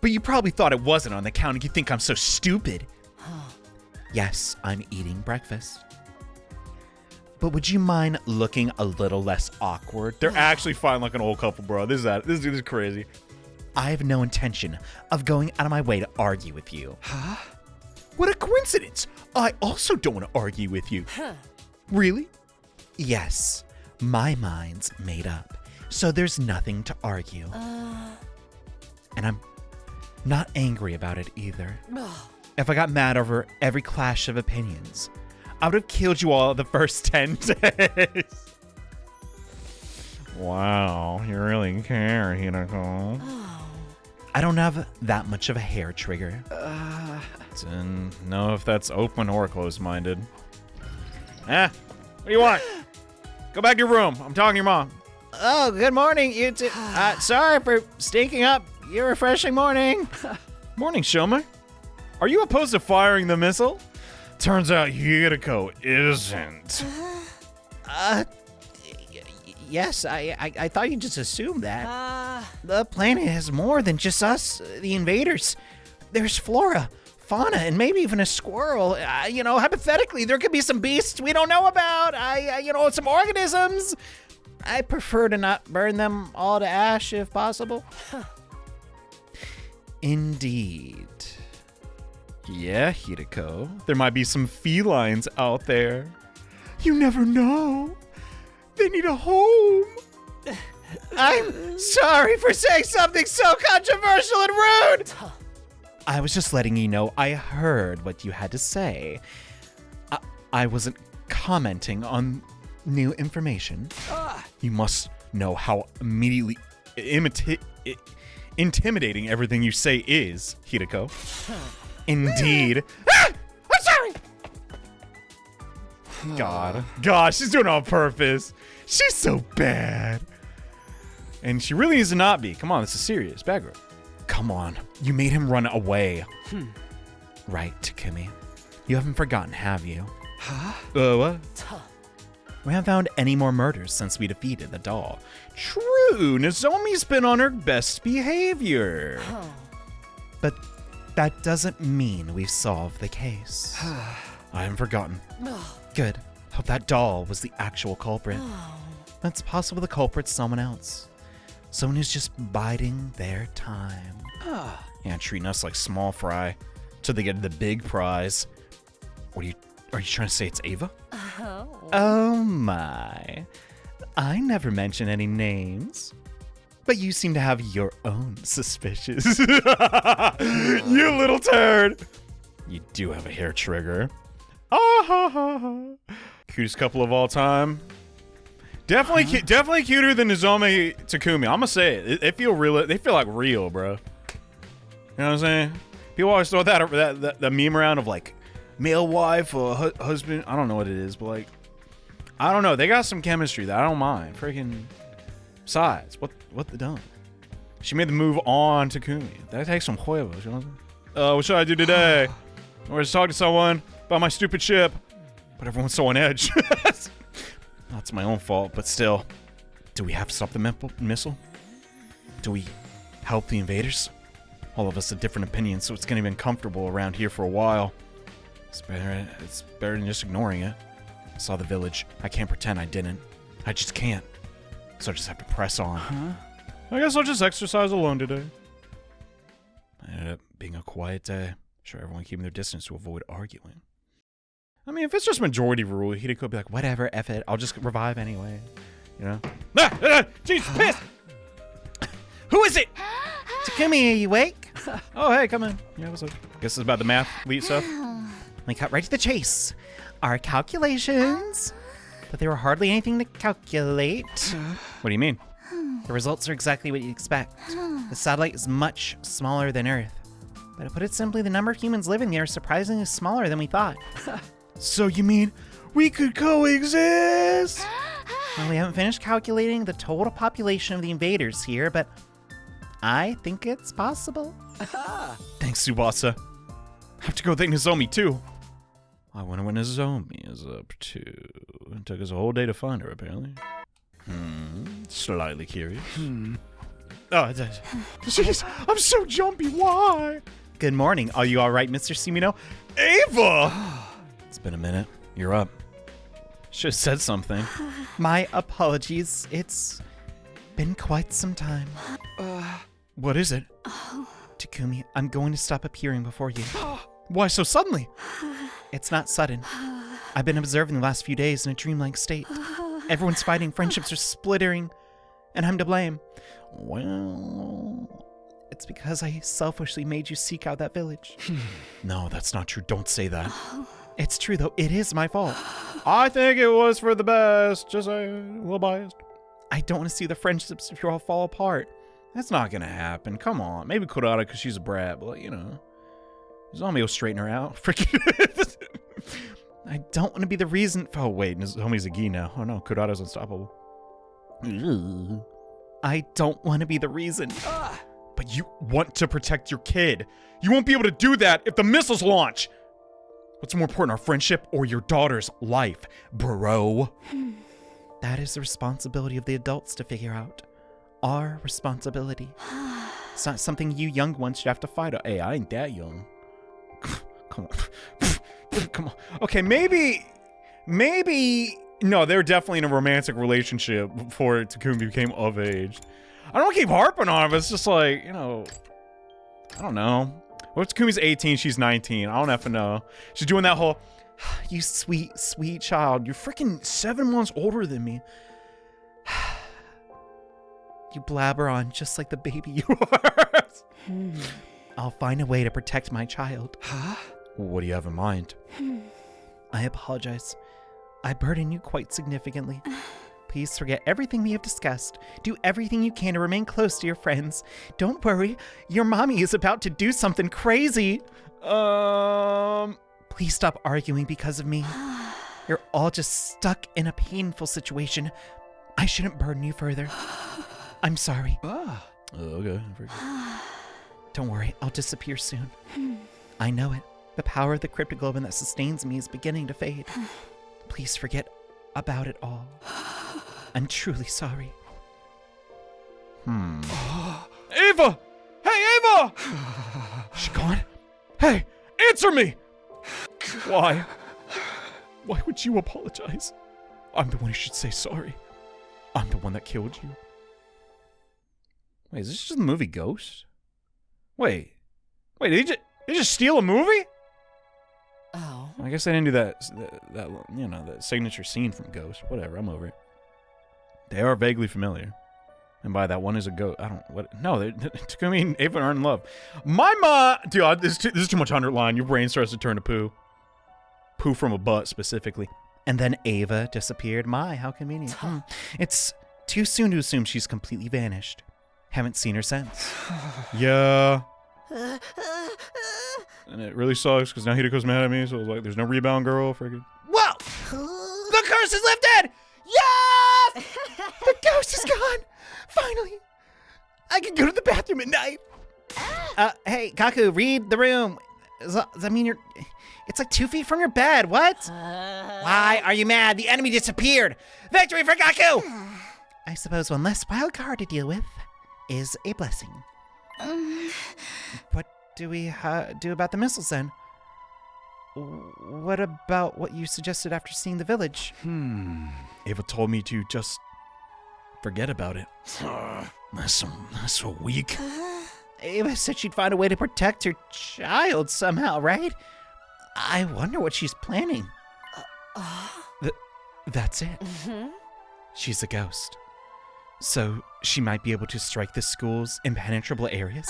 But you probably thought it wasn't on the count. You think I'm so stupid. Yes, I'm eating breakfast. But would you mind looking a little less awkward? They're actually fine like an old couple, bro. This dude is crazy. I have no intention of going out of my way to argue with you. Huh? What a coincidence. I also don't want to argue with you. Really? Yes, my mind's made up. So there's nothing to argue. And I'm not angry about it either. If I got mad over every clash of opinions, I would have killed you all the first 10 days. Wow, you really care, Hideko. I don't have that much of a hair trigger. Didn't know if that's open or closed-minded. What do you want? Go back to your room. I'm talking to your mom. Oh, good morning, you two. Sorry for stinking up your refreshing morning. Morning, Shoma. Are you opposed to firing the missile? Turns out Hideko isn't. Yes, I thought you just assumed that. The planet has more than just us, the invaders. There's flora, fauna, and maybe even a squirrel. Hypothetically, there could be some beasts we don't know about. Some organisms. I prefer to not burn them all to ash if possible. Indeed. Yeah, Hideko. There might be some felines out there. You never know. They need a home. I'm sorry for saying something so controversial and rude. I was just letting you know I heard what you had to say. I wasn't commenting on new information. You must know how immediately intimidating everything you say is, Hideko. Indeed. I'm sorry! God, she's doing it on purpose. She's so bad. And she really needs to not be. Come on, this is serious. Bad girl. Come on. You made him run away. Right, Takumi. You haven't forgotten, have you? Huh? What? We haven't found any more murders since we defeated the doll. True, Nozomi's been on her best behavior. But that doesn't mean we've solved the case. I haven't forgotten. Good. So that doll was the actual culprit. It's possible the culprit's someone else. Someone who's just biding their time. Yeah, treating us like small fry till they get the big prize. Are you trying to say it's Ava? Oh my. I never mention any names. But you seem to have your own suspicions. You little turd. You do have a hair trigger. Cutest couple of all time. Definitely cuter than Nozomi Takumi. I'm gonna say it. They feel real. They feel like real, bro. You know what I'm saying? People always throw that meme around of like male wife or husband. I don't know what it is, but like, I don't know. They got some chemistry that I don't mind. Freaking. Besides, what they done? She made the move on Takumi. That takes some huevos, you know what I'm saying? What should I do today? I was talking to someone about my stupid ship, but everyone's so on edge. That's my own fault, but still. Do we have to stop the missile? Do we help the invaders? All of us have different opinions, so it's gonna be uncomfortable around here for a while. It's better than just ignoring it. I saw the village. I can't pretend I didn't. I just can't. So I just have to press on. I guess I'll just exercise alone today. It ended up being a quiet day. I'm sure everyone keeping their distance to avoid arguing. I mean, if it's just majority rule, he could be like, whatever, F it. I'll just revive anyway. You know? Jesus, piss! Who is it? Takumi, are you awake? Oh, hey, come in. Yeah, what's up? Guess it's about the math elite stuff. Let me cut right to the chase. Our calculations. But there were hardly anything to calculate. What do you mean? The results are exactly what you'd expect. The satellite is much smaller than Earth. But to put it simply, the number of humans living there is surprisingly smaller than we thought. So you mean we could coexist? Well, we haven't finished calculating the total population of the invaders here, but I think it's possible. Thanks, Tsubasa. I have to go thank Nozomi, too. I wonder what Nozomi is up to. It took us a whole day to find her, apparently. Slightly curious. Oh, jeez, I'm so jumpy. Why? Good morning. Are you all right, Mr. Sumino? Ava! It's been a minute. You're up. Should have said something. My apologies. It's been quite some time. What is it? Takumi, I'm going to stop appearing before you. Why so suddenly? It's not sudden. I've been observing the last few days in a dreamlike state. Everyone's fighting, friendships are splintering, and I'm to blame. Well... It's because I selfishly made you seek out that village. No, that's not true. Don't say that. It's true, though. It is my fault. I think it was for the best. Just a little biased. I don't want to see the friendships of you all fall apart. That's not gonna happen. Come on. Maybe Kurata because she's a brat, but you know. Nozomi will straighten her out. Freaking. I don't want to be the reason. Oh, wait. Nozomi's a gi now. Oh, no. Kurata's unstoppable. I don't want to be the reason. But you want to protect your kid. You won't be able to do that if the missiles launch. What's more important, our friendship or your daughter's life, bro? That is the responsibility of the adults to figure out. Our responsibility. It's not something you young ones should have to fight. Hey, I ain't that young. Come on. Come on. Okay, maybe... No, they were definitely in a romantic relationship before Takumi became of age. I don't keep harping on it, but it's just like, you know... I don't know. Well, Takumi's 18, she's 19. I don't have to know. She's doing that whole... You sweet, sweet child. You're freaking 7 months older than me. You blabber on just like the baby you are. I'll find a way to protect my child. What do you have in mind? I apologize. I burden you quite significantly. Please forget everything we have discussed. Do everything you can to remain close to your friends. Don't worry, your mommy is about to do something crazy. Please stop arguing because of me. You're all just stuck in a painful situation. I shouldn't burden you further. I'm sorry. Okay. Don't worry, I'll disappear soon. I know it. The power of the cryptoglobin that sustains me is beginning to fade. Please forget about it all. I'm truly sorry. Ava! Hey, Ava! She gone? Hey, answer me! Why? Why would you apologize? I'm the one who should say sorry. I'm the one that killed you. Wait, is this just the movie Ghost? Wait, did they just steal a movie? Oh. I guess I didn't do that that signature scene from Ghost. Whatever, I'm over it. They are vaguely familiar. And by that, one is a ghost. Takumi and Ava are in love. My mom, dude, this is too much underline. Your brain starts to turn to poo. Poo from a butt, specifically. And then Ava disappeared. My, how convenient. It's too soon to assume she's completely vanished. Haven't seen her since. Yeah. And it really sucks because now Hideko's mad at me, so it's like, there's no rebound girl. Friggin'. Whoa! The curse is lifted! Yes! The ghost is gone! Finally! I can go to the bathroom at night. Hey, Kaku, read the room. Does that mean it's like 2 feet from your bed. What? Why are you mad? The enemy disappeared. Victory for Kaku! I suppose one less wild card to deal with is a blessing. What do we do about the missiles then? What about what you suggested after seeing the village? Ava told me to just forget about it. That's so weak. Ava said she'd find a way to protect her child somehow, right? I wonder what she's planning. That's it. She's a ghost. So she might be able to strike the school's impenetrable areas?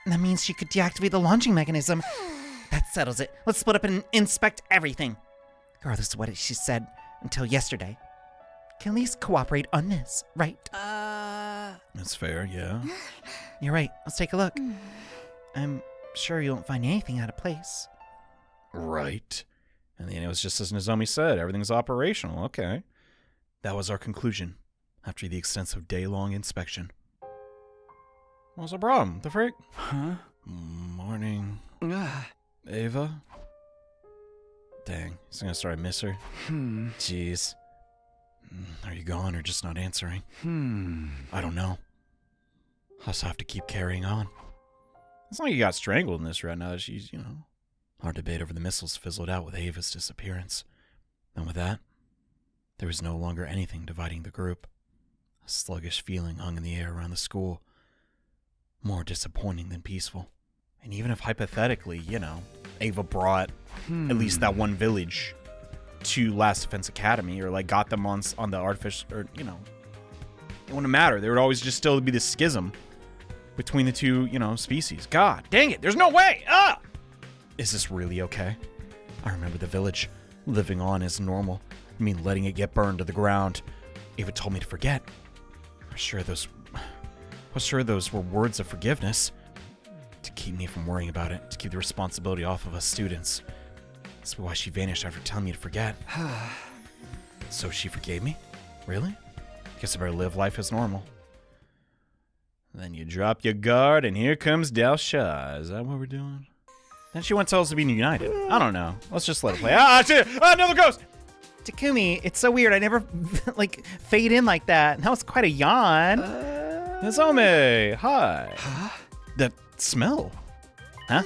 That means she could deactivate the launching mechanism. That settles it. Let's split up and inspect everything. Regardless of what she said until yesterday. Can at least cooperate on this, right? That's fair, yeah. You're right. Let's take a look. I'm sure you won't find anything out of place. Right. And then it was just as Nozomi said, everything's operational. Okay. That was our conclusion after the extensive day-long inspection. What's the problem? The frick? Huh? Morning. Ava? Dang, he's gonna start to miss her. Jeez. Are you gone or just not answering? I don't know. I'll just have to keep carrying on. It's like you got strangled in this right now that she's, Our debate over the missiles fizzled out with Ava's disappearance. And with that, there was no longer anything dividing the group. A sluggish feeling hung in the air around the school. More disappointing than peaceful. And even if hypothetically, Ava brought at least that one village to Last Defense Academy, or got them on the artificial, or it wouldn't matter. There would always just still be this schism between the two, species. God dang it, there's no way! Is this really okay? I remember the village living on as normal. I mean, letting it get burned to the ground. Ava told me to forget. I was sure those were words of forgiveness. To keep me from worrying about it, to keep the responsibility off of us students. That's why she vanished after telling me to forget. So she forgave me? Really? Guess I better live life as normal. Then you drop your guard, and here comes Dao Sha. Is that what we're doing? Then she wants us to be united. I don't know. Let's just let it play. Shit! Another ghost! Takumi, it's so weird. I never, fade in like that. That was quite a yawn. Nozomi, hi. Huh? That smell. Huh?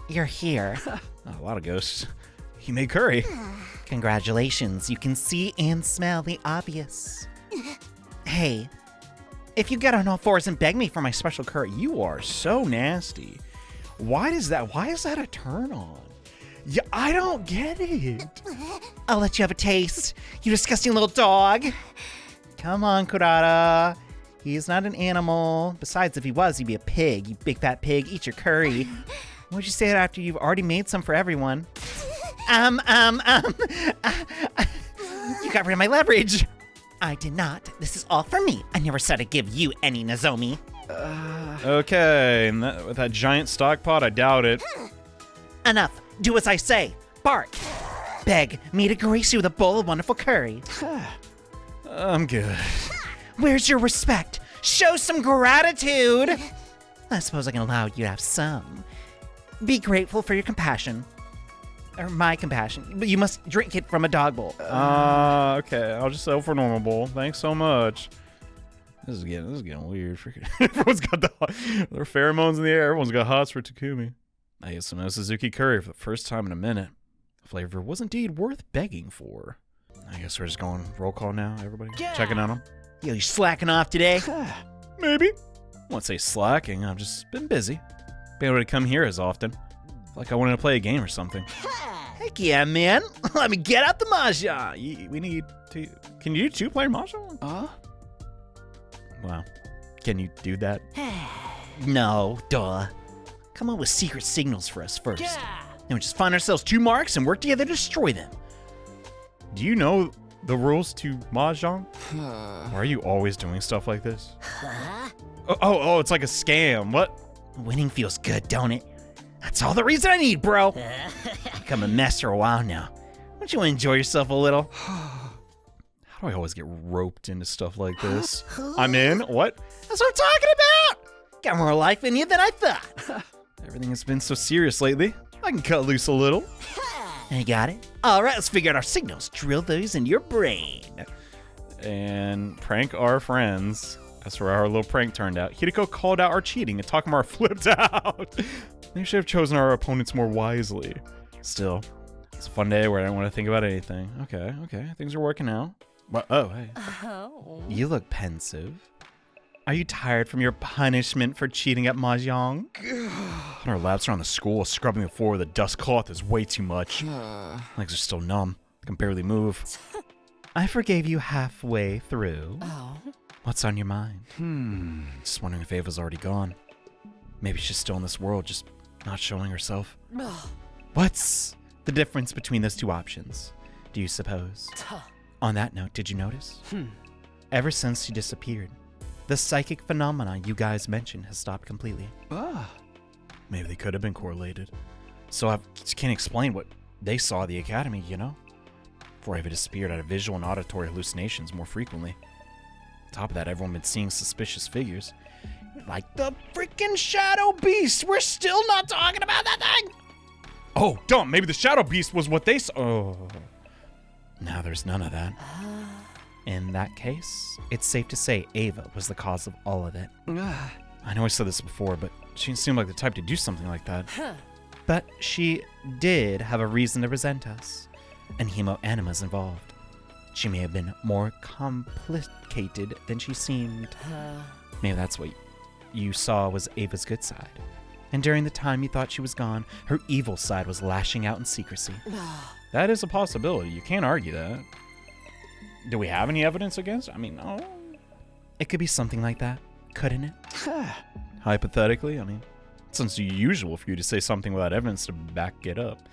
You're here. A lot of ghosts. He made curry. Congratulations. You can see and smell the obvious. Hey, if you get on all fours and beg me for my special curry, You are so nasty. Why is that a turn on? Yeah, I don't get it. I'll let you have a taste, you disgusting little dog. Come on, Kurata. He's not an animal. Besides, if he was, he'd be a pig. You big fat pig, eat your curry. What'd you say after you've already made some for everyone? You got rid of my leverage. I did not. This is all for me. I never said I'd give you any, Nozomi. Okay, and with that giant stock pot, I doubt it. Enough. Do as I say. Bark. Beg me to grace you with a bowl of wonderful curry. I'm good. Where's your respect? Show some gratitude. I suppose I can allow you to have some. Be grateful for your compassion. Or my compassion. But you must drink it from a dog bowl. Okay. I'll just settle for normal bowl. Thanks so much. This is getting weird. Everyone's got their pheromones in the air. Everyone's got hots for Takumi. I ate some Suzuki curry for the first time in a minute. Flavor was indeed worth begging for. I guess we're just going roll call now, everybody? Yeah. Checking on them? Yo, you slacking off today? Maybe. I won't say slacking, I've just been busy. Been able to come here as often. Like I wanted to play a game or something. Heck yeah, man. Let me get out the mahjong. We need to... Can you do two-player mahjong? Wow. Can you do that? No, duh. Come up with secret signals for us first. Then we just find ourselves 2 marks and work together to destroy them. Do you know the rules to mahjong? Why are you always doing stuff like this? Oh, it's like a scam. What? Winning feels good, don't it? That's all the reason I need, bro. Become a mess for a while now. Don't you want to enjoy yourself a little? How do I always get roped into stuff like this? I'm in? What? That's what I'm talking about! Got more life in you than I thought. Everything has been so serious lately. I can cut loose a little. You got it? All right, let's figure out our signals. Drill those into your brain. And prank our friends. That's where our little prank turned out. Hideko called out our cheating and Takamaru flipped out. They should have chosen our opponents more wisely. Still, it's a fun day where I don't want to think about anything. Okay, things are working out. But, oh, hey. Oh. You look pensive. Are you tired from your punishment for cheating at mahjong? Our laps around the school, scrubbing the floor with a dust cloth is way too much. Legs are still numb. I can barely move. I forgave you halfway through. Oh. What's on your mind? Just wondering if Ava's already gone. Maybe she's still in this world, just not showing herself. What's the difference between those 2 options, do you suppose? On that note, did you notice? Ever since she disappeared, the psychic phenomena you guys mentioned has stopped completely. Maybe they could have been correlated. So I just can't explain what they saw at the academy, you know? Before Ava disappeared, I had visual and auditory hallucinations more frequently. On top of that, everyone been seeing suspicious figures. Like the freaking Shadow Beast! We're still not talking about that thing! Oh, dumb! Maybe the Shadow Beast was what they saw. Oh. Now there's none of that. In that case, it's safe to say Ava was the cause of all of it. I know I said this before, but she didn't seem like the type to do something like that. But she did have a reason to resent us, and Hemo Anima's involved. She may have been more complicated than she seemed. Maybe that's what you saw was Ava's good side. And during the time you thought she was gone, her evil side was lashing out in secrecy. That is a possibility. You can't argue that. Do we have any evidence against? I mean, no. It could be something like that, couldn't it? Hypothetically, I mean, it's unusual for you to say something without evidence to back it up.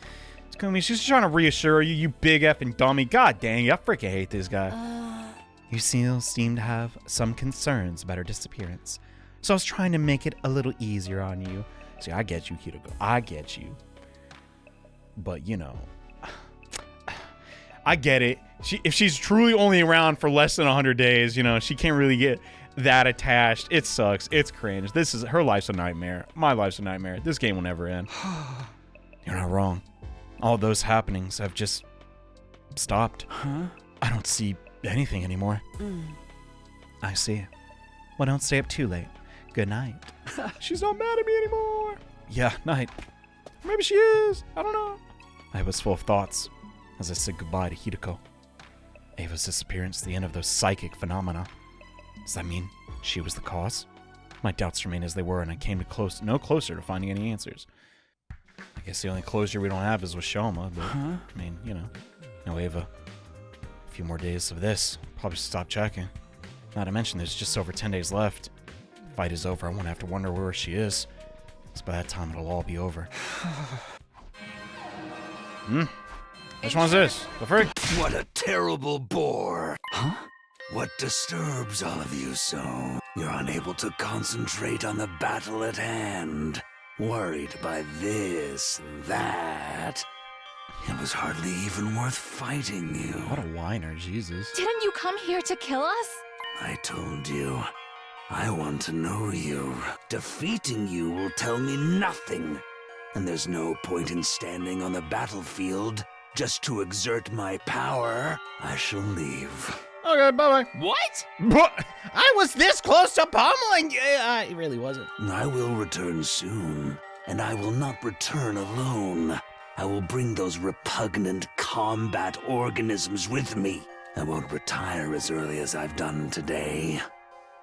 Takumi, she's trying to reassure you, you big effing dummy. God dang, I freaking hate this guy. You still seem to have some concerns about her disappearance. So I was trying to make it a little easier on you. See, I get you, Hideko. I get you. But, you know, I get it. If she's truly only around for less than 100 days, you know, she can't really get that attached. It sucks. It's cringe. Her life's a nightmare. My life's a nightmare. This game will never end. You're not wrong. All those happenings have just stopped. I don't see anything anymore. I see. Well, don't stay up too late. Good night. She's not mad at me anymore. Yeah, night. Maybe she is. I don't know. I was full of thoughts as I said goodbye to Hideko. Ava's disappearance, the end of those psychic phenomena. Does that mean she was the cause? My doubts remain as they were, and I came no closer to finding any answers. I guess the only closure we don't have is with Shoma, but, I mean, you know. No Ava. A few more days of this. Probably stop checking. Not to mention there's just over 10 days left. The fight is over, I won't have to wonder where she is. So by that time, it'll all be over. Which one's this? The frick? What a terrible bore. Huh? What disturbs all of you so? You're unable to concentrate on the battle at hand. Worried by this and that. It was hardly even worth fighting you. What a whiner, Jesus. Didn't you come here to kill us? I told you. I want to know you. Defeating you will tell me nothing. And there's no point in standing on the battlefield just to exert my power. I shall leave. Okay, bye-bye. What? What? I was this close to pummeling you. I really wasn't. I will return soon, and I will not return alone. I will bring those repugnant combat organisms with me. I won't retire as early as I've done today.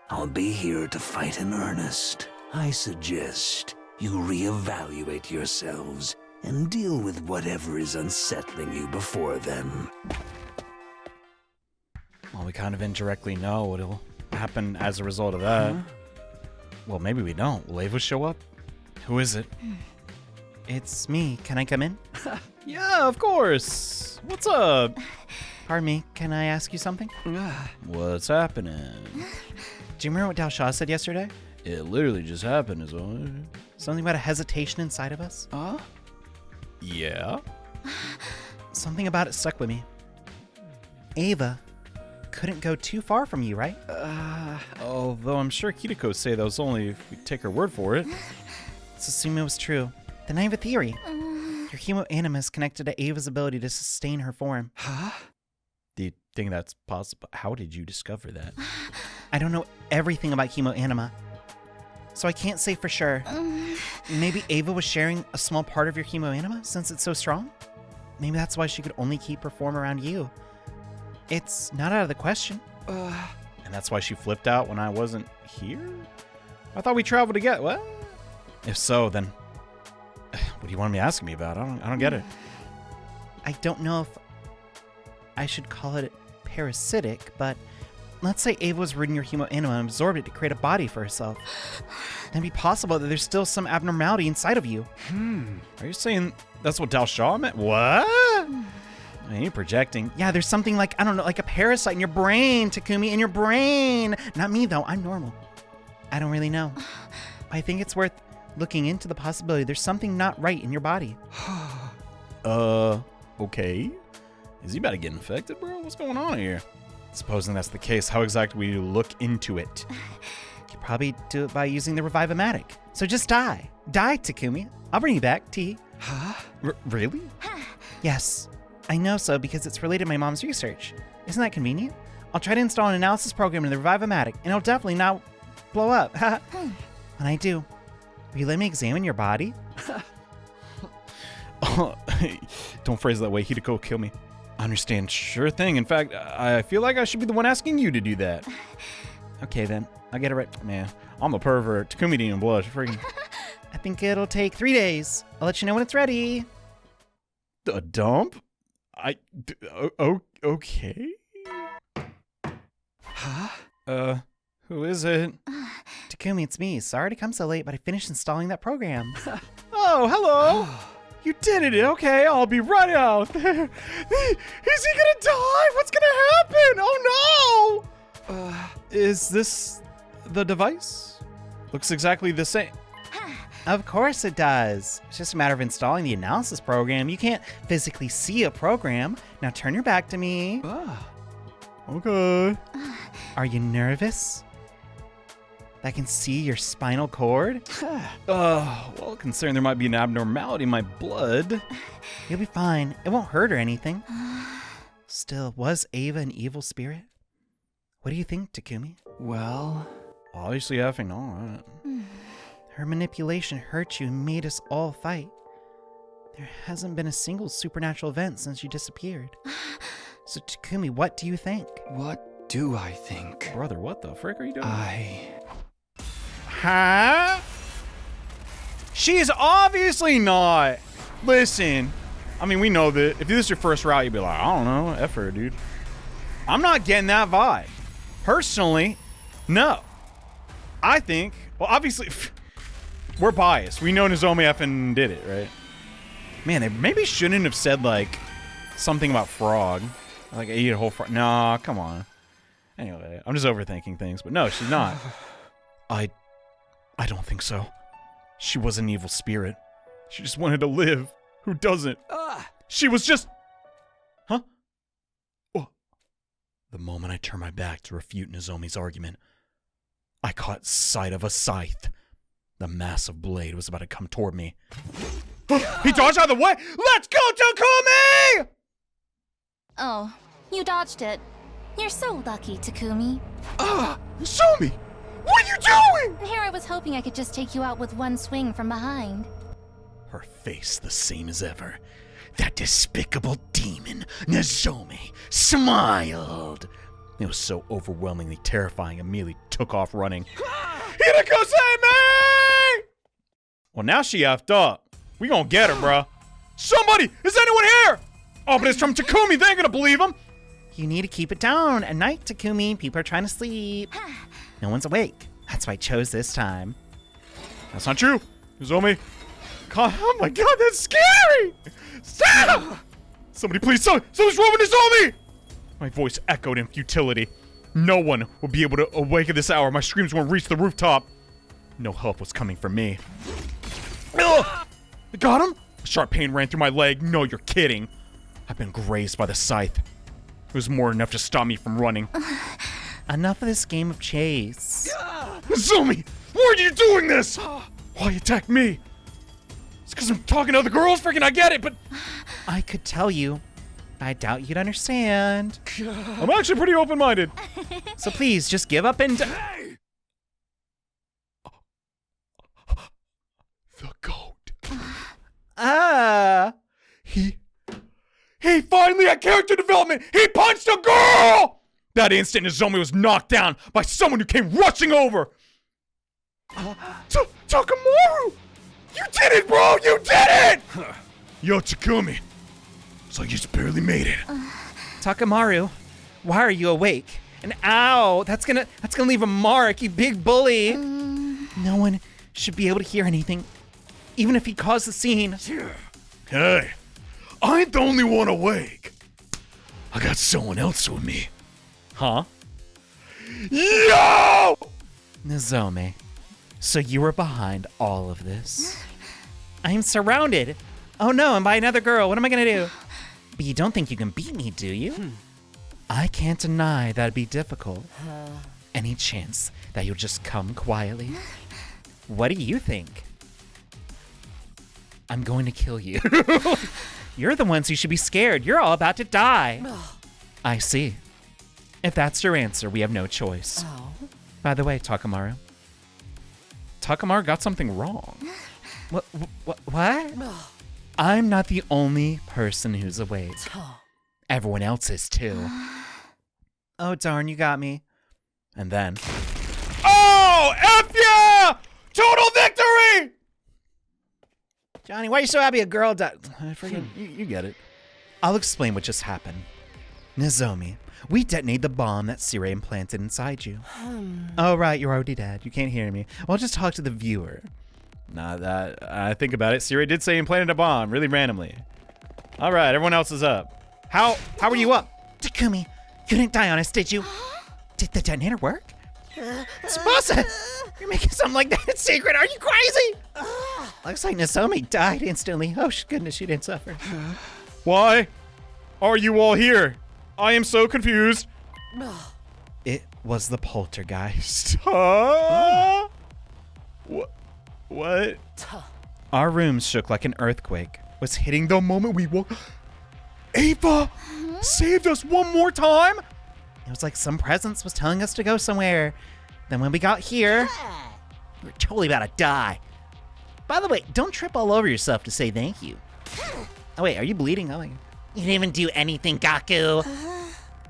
I'll be here to fight in earnest. I suggest you reevaluate yourselves and deal with whatever is unsettling you before then. Well, we kind of indirectly know what'll happen as a result of that. Well, maybe we don't. Will Ava show up? Who is it? It's me. Can I come in? Yeah, of course. What's up? Pardon me. Can I ask you something? What's happening? Do you remember what Dalshaw said yesterday? It literally just happened, is all. Something about a hesitation inside of us? Yeah? Something about it stuck with me. Ava couldn't go too far from you, right? Although I'm sure Kitiko say that was only if we take her word for it. Let's assume it was true. Then I have a theory. Your hemoanima is connected to Ava's ability to sustain her form. Do you think that's possible? How did you discover that? I don't know everything about hemoanima, so I can't say for sure. Maybe Ava was sharing a small part of your hemoanima since it's so strong? Maybe that's why she could only keep her form around you. It's not out of the question. And that's why she flipped out when I wasn't here? I thought we traveled together. What? If so, then what do you want me asking me about? I don't get it. I don't know if I should call it parasitic, but let's say Ava was reading your hemoanima and absorbed it to create a body for herself. Then it'd be possible that there's still some abnormality inside of you. Are you saying that's what Dalshaw meant? What? Man, you're projecting. Yeah, there's something like, I don't know, like a parasite in your brain, Takumi, in your brain. Not me, though. I'm normal. I don't really know. I think it's worth looking into the possibility there's something not right in your body. Okay. Is he about to get infected, bro? What's going on here? Supposing that's the case, how exactly do you look into it? You could probably do it by using the Revive-O-Matic. So just die. Die, Takumi. I'll bring you back, T. Really? Yes. I know so because it's related to my mom's research. Isn't that convenient? I'll try to install an analysis program in the Revive-O-Matic, and it'll definitely not blow up. When I do, will you let me examine your body? Don't phrase it that way. Hideko will kill me. I understand. Sure thing. In fact, I feel like I should be the one asking you to do that. Okay, then. I'll get it right. Man, I'm a pervert. Takumi didn't even blush. Freaking. I think it'll take 3 days. I'll let you know when it's ready. A dump? Okay. Who is it? Takumi, it's me. Sorry to come so late, but I finished installing that program. Oh, hello. You did it. Okay, I'll be right out there. Is he gonna die? What's gonna happen? Oh no! Is this the device? Looks exactly the same. Of course it does. It's just a matter of installing the analysis program. You can't physically see a program. Now turn your back to me. Okay. Are you nervous? I can see your spinal cord. Well, considering there might be an abnormality in my blood. You'll be fine. It won't hurt or anything. Still, was Ava an evil spirit? What do you think, Takumi? Well, obviously effing not. Her manipulation hurt you and made us all fight. There hasn't been a single supernatural event since you disappeared. So Takumi, what do you think? What do I think? Brother, what the frick are you doing? Huh? She's obviously not. Listen, I mean, we know that if this is your first route, you'd be like, I don't know, F her, dude. I'm not getting that vibe. Personally, no. I think, well, obviously, we're biased. We know Nozomi effing did it, right? Man, they maybe shouldn't have said, like, something about frog. Like, I eat a whole frog. Nah, come on. Anyway, I'm just overthinking things, but no, she's not. I don't think so. She was an evil spirit. She just wanted to live. Who doesn't? She was just... Huh? Oh. The moment I turned my back to refute Nozomi's argument, I caught sight of a scythe. The massive blade was about to come toward me. He dodged out of the way! Let's go, Takumi! Oh, you dodged it. You're so lucky, Takumi. Show me! What are you doing? Here I was hoping I could just take you out with one swing from behind. her face the same as ever. That despicable demon, Nozomi, smiled. It was so overwhelmingly terrifying, I immediately took off running. me! Well, now she effed up. We gonna get her, bruh. Somebody! Is anyone here? Oh, but it's from Takumi. They ain't gonna believe him. You need to keep it down. At night, Takumi, people are trying to sleep. No one's awake. That's why I chose this time. That's not true. Nozomi. God, oh my god, that's scary! Stop! Somebody please, someone's robbing Nozomi! My voice echoed in futility. No one would be able to awake at this hour. My screams won't reach the rooftop. No help was coming from me. Ugh! Got him? A sharp pain ran through my leg. No, you're kidding. I've been grazed by the scythe. It was more than enough to stop me from running. Enough of this game of chase. Nozomi! Why are you doing this? Why attack me? It's because I'm talking to other girls? Freaking, I get it, but... I could tell you. I doubt you'd understand. I'm actually pretty open-minded. So please, just give up and... Hey! The goat. He finally had character development! He punched a girl! That instant, Nozomi was knocked down by someone who came rushing over. Takamaru! You did it, bro! You did it! Yo, Takumi. So you just barely made it. Takamaru, why are you awake? And ow, that's gonna leave a mark, you big bully. No one should be able to hear anything, even if he caused the scene. Hey, I ain't the only one awake. I got someone else with me. Huh? Yo! Nozomi, so you were behind all of this? I'm surrounded. Oh no, I'm by another girl. What am I gonna do? But you don't think you can beat me, do you? I can't deny that'd be difficult. Any chance that you'll just come quietly? What do you think? I'm going to kill you. You're the ones who should be scared. You're all about to die. I see. If that's your answer, we have no choice. By the way, Takamaru got something wrong. What? I'm not the only person who's awake. Everyone else is too. Oh darn, you got me. And then... Oh, F yeah! Total victory! Johnny, why are you so happy a girl died? You get it. I'll explain what just happened. Nozomi, we detonated the bomb that Sire implanted inside you. Oh right, you're already dead. You can't hear me. Well, I'll just talk to the viewer. Nah, that I think about it. Siri did say he planted a bomb, really randomly. All right, everyone else is up. How are you up? Takumi, you didn't die on us, did you? Did the detonator work? Tsubasa, you're making something like that in secret. Are you crazy? Looks like Nozomi died instantly. Oh goodness, she didn't suffer. Why are you all here? I am so confused. It was the poltergeist. Huh? What? Our rooms shook like an earthquake was hitting the moment we woke. Ava saved us one more time. It was like some presence was telling us to go somewhere. Then when we got here, we were totally about to die. By the way, don't trip all over yourself to say thank you. Oh wait, are you bleeding? Oh, you didn't even do anything, Gaku.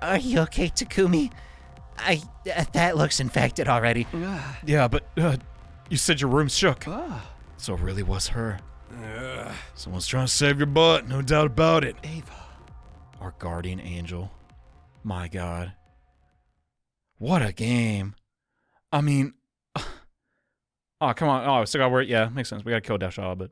Are you okay, Takumi? That looks infected already. Yeah, but you said your room shook. So it really was her. Someone's trying to save your butt, no doubt about it. Ava. Our guardian angel. My god. What a game. I mean... Oh, come on. Oh, I still gotta work. Yeah, makes sense. We gotta kill Dashaw, but...